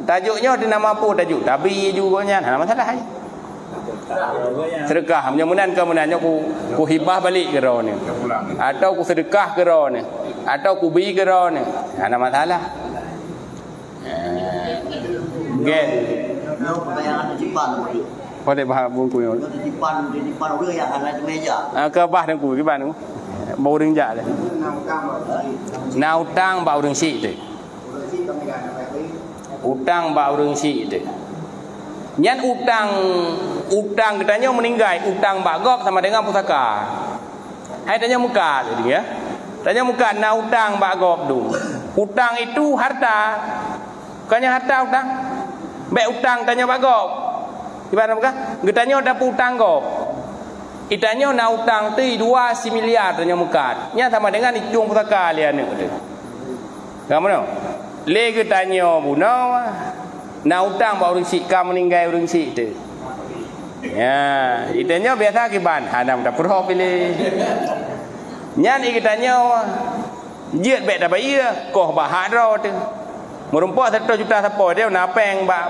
Tajuknya dia nama apa tajuk? Tapi juga nya. Nah, masalah ai. Sedekah menyamunan kemunannya ku hibah balik ke ro ni. Atau ku sedekah ke ro ni. Atau ku beri ke ro ni. Ada masalah. Get. Yo pertanyaan dipan. Kau dah bahas buku ni. Dipan orang yang ada di meja. Ke bah dengan ku ban ku. Bau ring jak le. Na utang bau ring si tu. Utang bau ring si tu. Nyan utang katanya meninggal, utang bagop sama dengan pusaka. Hai tanya muka tadi ya. Tanya muka na utang bagop tu. Utang itu harta. Bukannya harta utang. Baik utang tanya bagop. Gimana bukan? Getanya ada utang kau. Itanya na utang tu 2 miliar tanya muka. Nya sama dengan icung pusaka lian tu. Kamu no? Le getanya buno na utang ba urang si ka meninggal urang si tu. Ya, itanya biasa kiban hanam tak pro pilih. Nyan ikatanya jiat bet dah bayar koh bahak ro tu. Merumpak 1 juta siapa dia na peng ba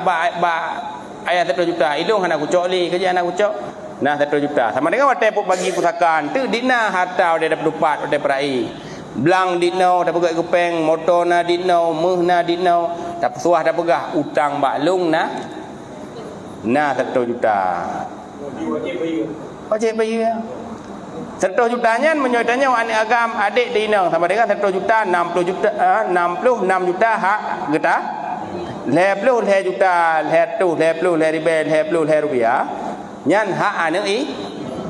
ayah 1 juta hidung anak kucok li kerja anak kucok nah 1 juta sama dengan watai pun bagi pusakaan tu dina harta dia dapat dupat watai perai belang dino dapat pegang kepeng motor na dino meh na dino dapat suah dapat pegah utang baklung na 1 juta wajib bayar 1 jutanya menyodanya anak agam adik dino sama dengan 1 juta 66 juta hak kita Lepluh le juta, lepluh ribe, lepluh le rupiah. Nyan hak anak i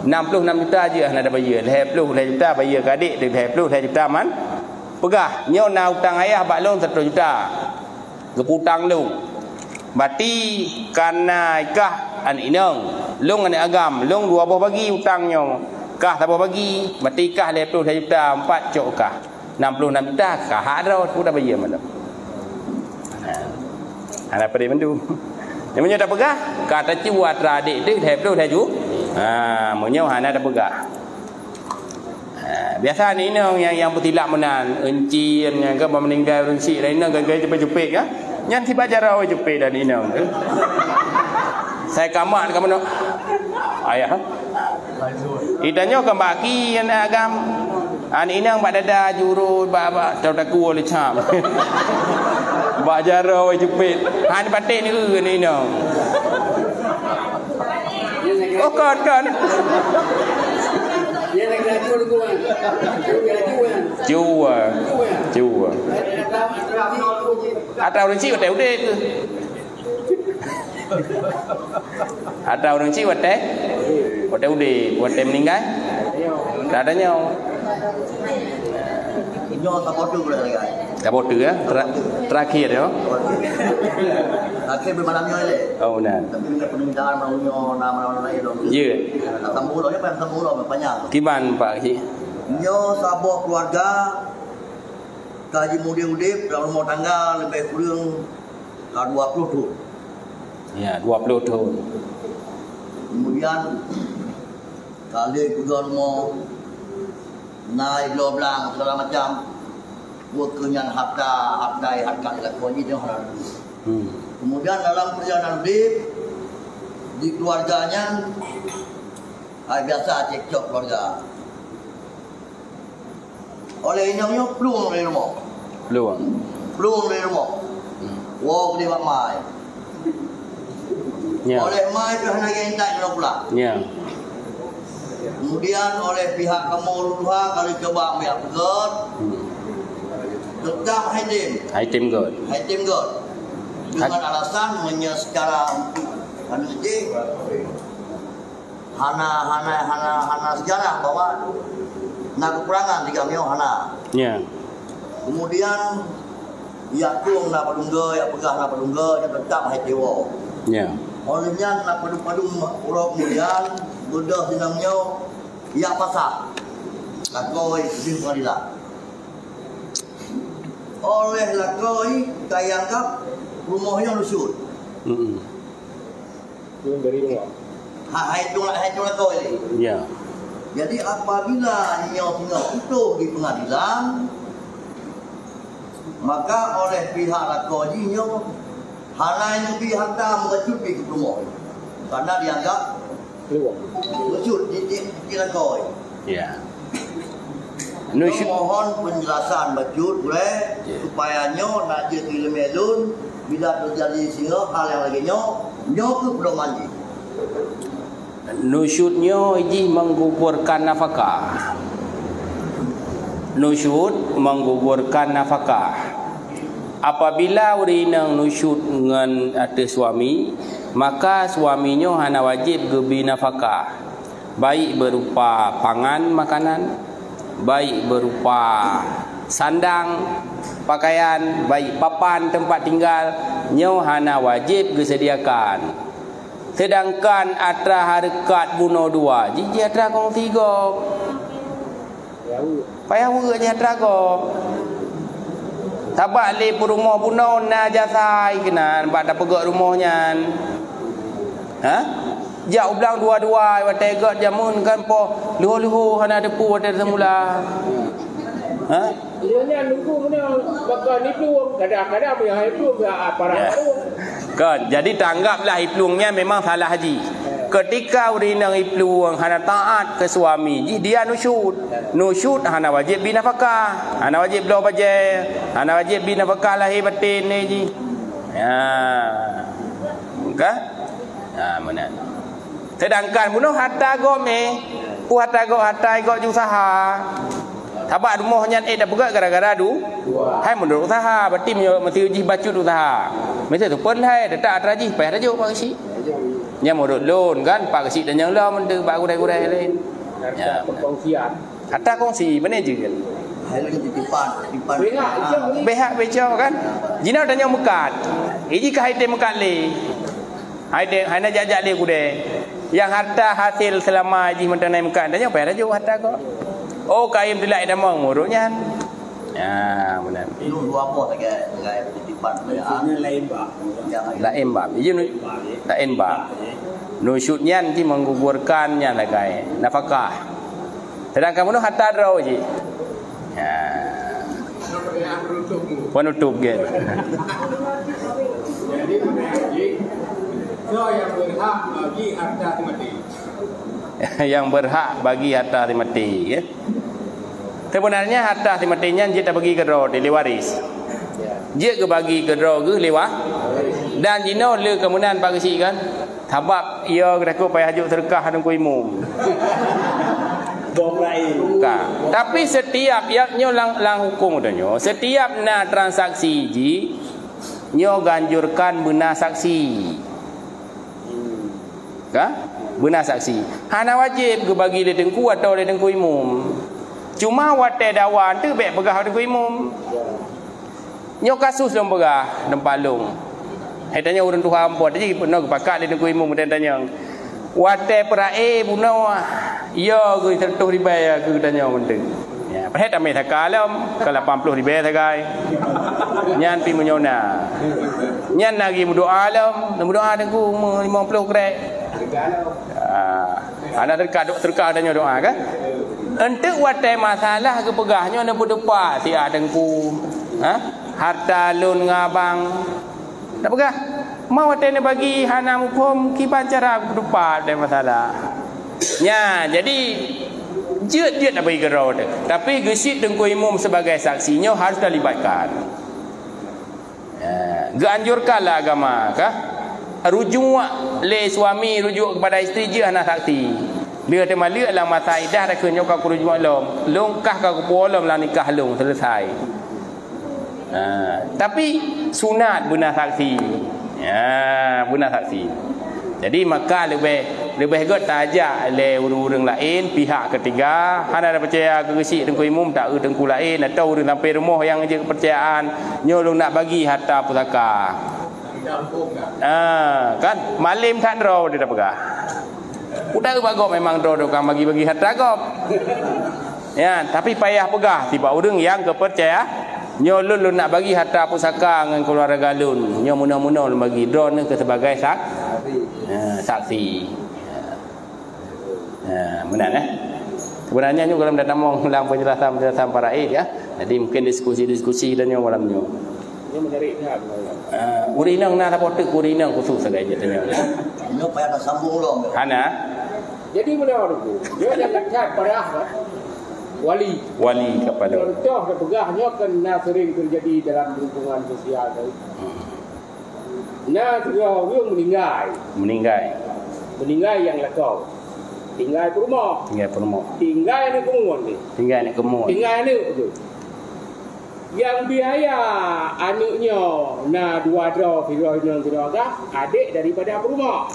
66 juta je nak bayar. Lepluh le juta bayar ke adik, lepluh le juta man. Pegah, nyo na utang ayah bak long 1 juta. Keputang lu. Bati karena ikah an inang long an agam long 2 bagi hutangnya kah tak bagi bati kah 20 juta 4 cok kah 66 juta kah ada sudah bayar mana ada pada mendu yang menyo tak pegah kata cuat radik tu 20 ju menyo hana tak pegah biasa ni yang bertilak menan encin yang ke meninggal rensi lain gaya cepet-cepet kan yang tiba jarau cepet dan ini saya kamak kamu nak ayah idanya kan baki yang agam ini yang bak dada juru bak tahu taku oleh cam bak jarau cepet han batik ni ke ni oh kan dia nak gaduh dengan Jua. Atau orang cik hotel udah tu. Atau orang cik hotel udah, hotel meninggal. Tak ada nyawa. Nyo tak bodoh boleh lagi. Tak bodoh ya, terakhir ya. Akhir bermalamnya le. Oh benar. Tapi bila peninggalan malunya nama lain dong. Ya. Tambulo ni apa tambulo banyak. Kiban Pak Cik. Nyo saboh keluarga kaji udip dalam rumah tangga lebih kurang 20 tahun. Ya, 20 tahun. Kemudian kali juga mau naik belang segala macam buat kenyan harta lakoni dia orang. Kemudian dalam perjalanan hidup di keluarganya biasa cekcok keluarga. Oleh inyongnya peluang dari rumah. Peluang dari rumah. Wow dia buat mai. Ya. Oleh mai tu hanya yang tak nak pula. Ya. Kemudian oleh pihak kamu luha kalau coba ambil pegot. Tetap Haitim God. Dengan alasan secara hana sejarah bahwa nak kekurangan di kami hana. Ya. Kemudian ya tung nak padungga, ya pegah nak padungga, yang tetap Haitiwo. Ya. Olehnya nak padung urang kemudian bedah dinamnya ya pasah. Lakoi di pengadilan. Oleh lakoi kayanggap rumahnya lusut. Dari rumah. Itu lakoi. Ya. Jadi apabila nyawa itu di pengadilan, maka oleh pihak lakoi hana yang pihak tak mengecut di rumah. Karena dianggap lusut di lakoi. Ya. Mohon penjelasan bajut boleh supaya nyo nak jadi lemelun bila terjadi singa hal yang lagi nyo ke belum mandi. Nusyudnya iji menggugurkan nafkah. Nusyud menggugurkan nafkah. Apabila urinang nusyud dengan ada suami, maka suaminya hana wajib gebi nafkah. Baik berupa pangan makanan, baik berupa sandang pakaian, baik papan tempat tinggal, nyo hana wajib disediakan. Sedangkan atra harkat bunuh 2, jiji atra kong 3. Payah urutnya atra kong. Tabak le rumah bunuh na jasai kena pada pegak rumahnya. Ha? Jak ulang 2 wategot jamun kan po luhu hana depu water semula. Ha? Ianya nunggu mana bakal itu kadang-kadang yang itu para kan jadi tanggaplah iplungnya memang salah haji. Ketika urinang ipluang hana taat ke suami, dia nusyud hana wajib binafkah, hana wajib bela baje, hana wajib binafkah lahir batin ni ji. Ya. Okey? Ha mana? Sedangkan bunuh hatta gome, hatta go usaha. Tabak rumahnya dah pegat gara-gara hai menurut usaha, berarti mesti uji bacut usaha. Mesti tu pun hai tak atraji payah rajuk pak kesi. Nya modok loan kan pak kesi dan yang lah mentu pak gudai-gudai lain. Ya, kongsian. Hatta kongsi mana je kan. Behak beca kan. Jina tanya mekat. Iji ka haite mekat le. Haite hana jajak le kude. Yang harta hasil selama haji mentanai mekat tanya apa raja harta kau. Oh kaim dilai damang muruknya. Ya, benar. Itu dua apa dengan titipan lain bab. Lain bab. Iji lain bab. Nusyudnya nanti menggugurkannya lagai nafkah. Sedangkan kamu harta draw je. Ya. Penutup gitu. Jadi so yang berhak bagi harta mati. Yang berhak bagi harta mati ya. Sebenarnya harta matinya dia tak bagi ke draw dia waris. Dia ke bagi ke draw ke lewat. Dan jino le kemudian bagi si kan. Sebab ia kata payah hajuk terkah dan kuimum. Tapi setiap nyo lang hukum udanyo, setiap na transaksi ji nyo ganjurkan benar saksi. Ka? Benar saksi. Hana wajib ke bagi dia tengku atau dia tengku imum. Cuma wate dawan tu baik pegah tengku imum. Nyo kasus dong pegah dan palung. Hai tanya urang Tuhan apa tadi pernah pakat dia tengku imum dan tanya. Wate perae buno ya gue tertuh ribai ke tanya penting. Ya, perhet ame takalam ke 80 ribai takai. Nyan pi menyona. Nyan lagi berdoa alam, berdoa tengku 50 krek. Ana terkah tanya doa kan? Entek wate masalah ke pegahnya na berdepa ti tengku. Ha? Harta lun ngabang. Tak pegah. Mau tene bagi hana hukum kiban cara berupa ada masalah. Ya, jadi dia tak bagi gerau tu. Tapi gesit dengku imum sebagai saksinya harus dilibatkan. Ya, ganjurkanlah agama kah? Rujuk le suami rujuk kepada isteri je hana saksi. Dia tema liat lah masa idah dah kenyok kau rujuk lom. Longkah kau polom lah nikah long selesai. Tapi sunat benar saksi. Ya, benar saksi. Jadi maka lebih gut tajak le urang lain pihak ketiga hana ada percaya ke gesik tengku imum tak tengku lain atau urang sampai rumah yang je kepercayaan nyolong nak bagi harta pusaka. Kan malim tak draw dia dah pegah. Udah bagok memang draw kan bagi-bagi harta kau. Ya, tapi payah pegah tiba urang yang kepercaya nyolun lun nak bagi harta pusaka dengan keluarga lun. Nyo muna-muna lun bagi drone ke sebagai saksi. Benar Sebenarnya nyo dalam datamong dalam penjelasan para aid ya. Jadi mungkin diskusi dan nyo malam nyo. Nyo menarik dah. Urinang na tapotek urinang khusus saja tanya. Nyo payah nak sambung long. Hana. Jadi benar tu. Dia jangan chat parah kan. Wali kepada contoh dan pegahnya kena sering terjadi dalam lingkungan sosial tu. Nah, kalau dia meninggal yang lekau. Tinggal rumah. Tinggal ni kemuan. Tinggal ni tu. Yang biaya anaknya na 2 draw 3 draw adik daripada rumah.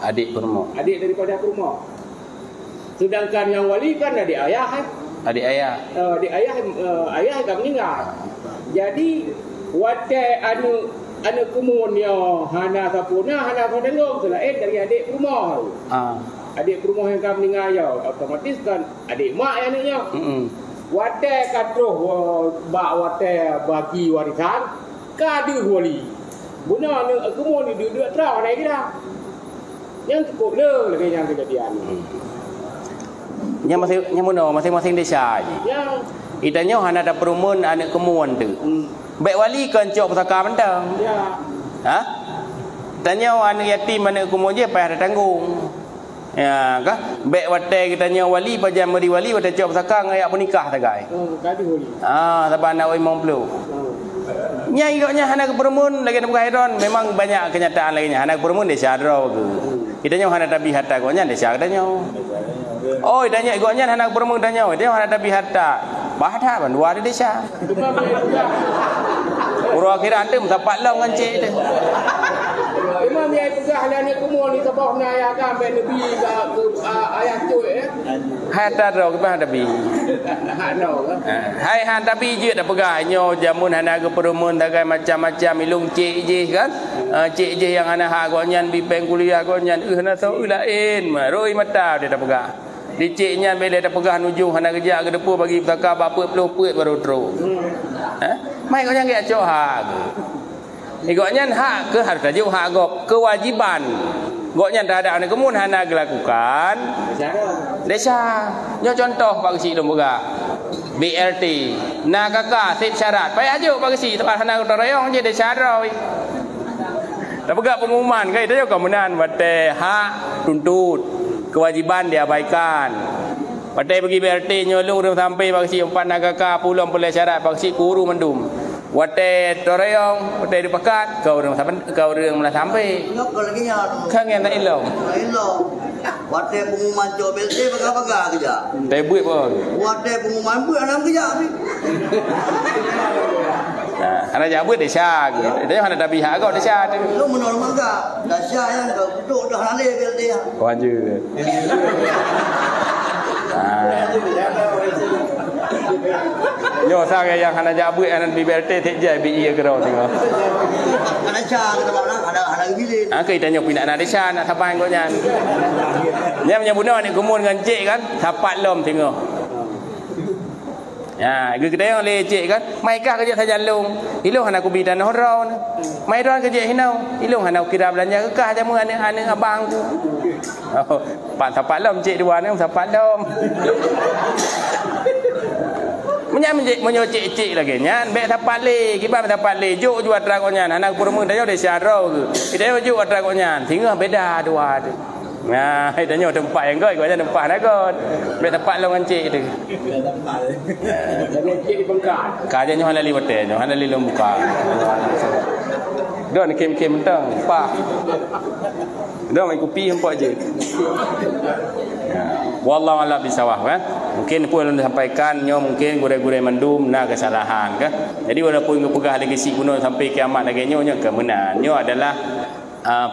Sedangkan yang wali kan adik ayah kan. Adik ayah dah meninggal. Jadi wate anu kemunnya hana sapuna hana kodengong selain dari adik rumah. Adik rumah yang kami meninggal ya otomatis kan adik mak anaknya. Wate katuh bak wate bagi warisan kadu wali. Buna anu kemun ni duduk terang lagi dah. Yang cukup le lagi yang kejadian. Masing-masing desa je. Ya. Itanya hana ada perumun anak kemuan tu. Baik wali kan cok pusaka mentang. Ya. Ha? Tanya anak yatim anak kemuan je payah ada tanggung. Ya, kah? Baik wate kita tanya wali pajam meri wali wate cok pusaka ngayak menikah tagai. Kadi wali. Sebab anak 50. Nya igaknya hana keperumun lagi nak khairon memang banyak kenyataan lainnya. Hana keperumun desa draw ke. Kitanya hana tabi harta gonya desa katanya. Oh, tanya igoknya anak bermung tanya, dia ada tabi harta. Bahata ban dua di desa. Uru akhir ante mendapat long ngancik tu. Imam dia juga Pegah lah ni kumul ni tabah na ayat kan ben nabi ke ayat cuy Hata ro ke bah tabi. hak no Hai han tabi je dah pegah nyo jamun hana ke perumun tagai macam-macam ilung cik je kan. Cik je yang anak hak gonyan bipeng kuliah gonyan hana tahu lain roi mata dia dah pegah. Diciknya bila dah pegah nujuh hana kerja ke depan bagi takar bapa peluh puit baru terus. Mai kau jangan cok hak. Igoknya hak ke harus tajuk hak gok kewajiban. Goknya dah ada kemun hana dilakukan. Desa. Nyo contoh Pak Kesi dong boga. BLT. Nah kakak set syarat. Pai ajuk Pak Kesi tempat hana rayong je desa roi. Dah pegak pengumuman kai tajuk kemunan bate hak tuntut. Kewajiban diabaikan. Patai pergi BLT nyolong sampai Pak Kesi empat nak kakak pulang boleh syarat Pak Kesi kuru mendum. Watai torayong, watai dipakat, kau orang malah sampai. Nyok lagi nya. Kang yang tak ilong. Ilong. Watai pengumuman job BLT baga-baga kerja. Tak buat pun. Watai pengumuman buat dalam kerja ni. Anak jabut desa gitu. Dia hanya dah pihak kau desa tu. Lu menolak mangga. Dasa yang kau duduk dah halal BLT. Wajib. Yo sang yang hana jabut anak BLT tak jai BI ke ro tengok. Ada cah kita mana ada bilik. Kai tanya pindah anak desa nak sapan kau nyan. Nya menyebut ni kumun dengan cik kan, sapat lom tengok. Ya, kita yang lecek kan. Mai kah kerja saja long. Ilung hana ku bidan horau. Mai doan kerja hinau. Ilung hana kira belanja ke kah jamu anak abang tu. Oh, pak sapat lom cik dua ni sapat lom. Menyocek-cek lagi nyan bek sapat le kibar sapat le juk jual dragonnya anak purmun dah de syarau ke kita juk dragonnya tinggal beda dua tu nah tanya tempat yang kau ikut tempat nak kau bek sapat long cik tu tempat jangan cik di Bengkak kajanya hana li hotel hana li long buka don kem-kem mentang pak don mai kopi hempok je. Wallahu a'lam bisawab kan. Mungkin pun disampaikan nyo mungkin gure-gure mendum na kesalahan kan. Jadi walaupun ngepegah legasi kuno sampai kiamat lagi nyo kemenan. Nyo adalah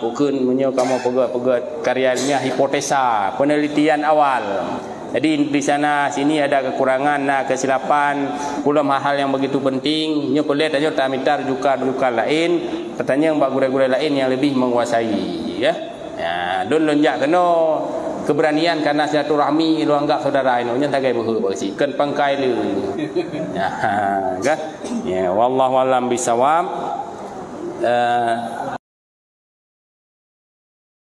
pukun menyo kamu pegat karya ilmiah hipotesa, penelitian awal. Jadi di sana sini ada kekurangan kesilapan belum hal-hal yang begitu penting. Nyo pelet aja tak minta rujukan lain, katanya mbak gure-gure lain yang lebih menguasai ya. Ya, don lonjak kena keberanian karena silaturahmi lu anggap saudara ini nya tagai behu bagi kan pangkai lu. Ya, kan? Ya, wallahu alam bisawab.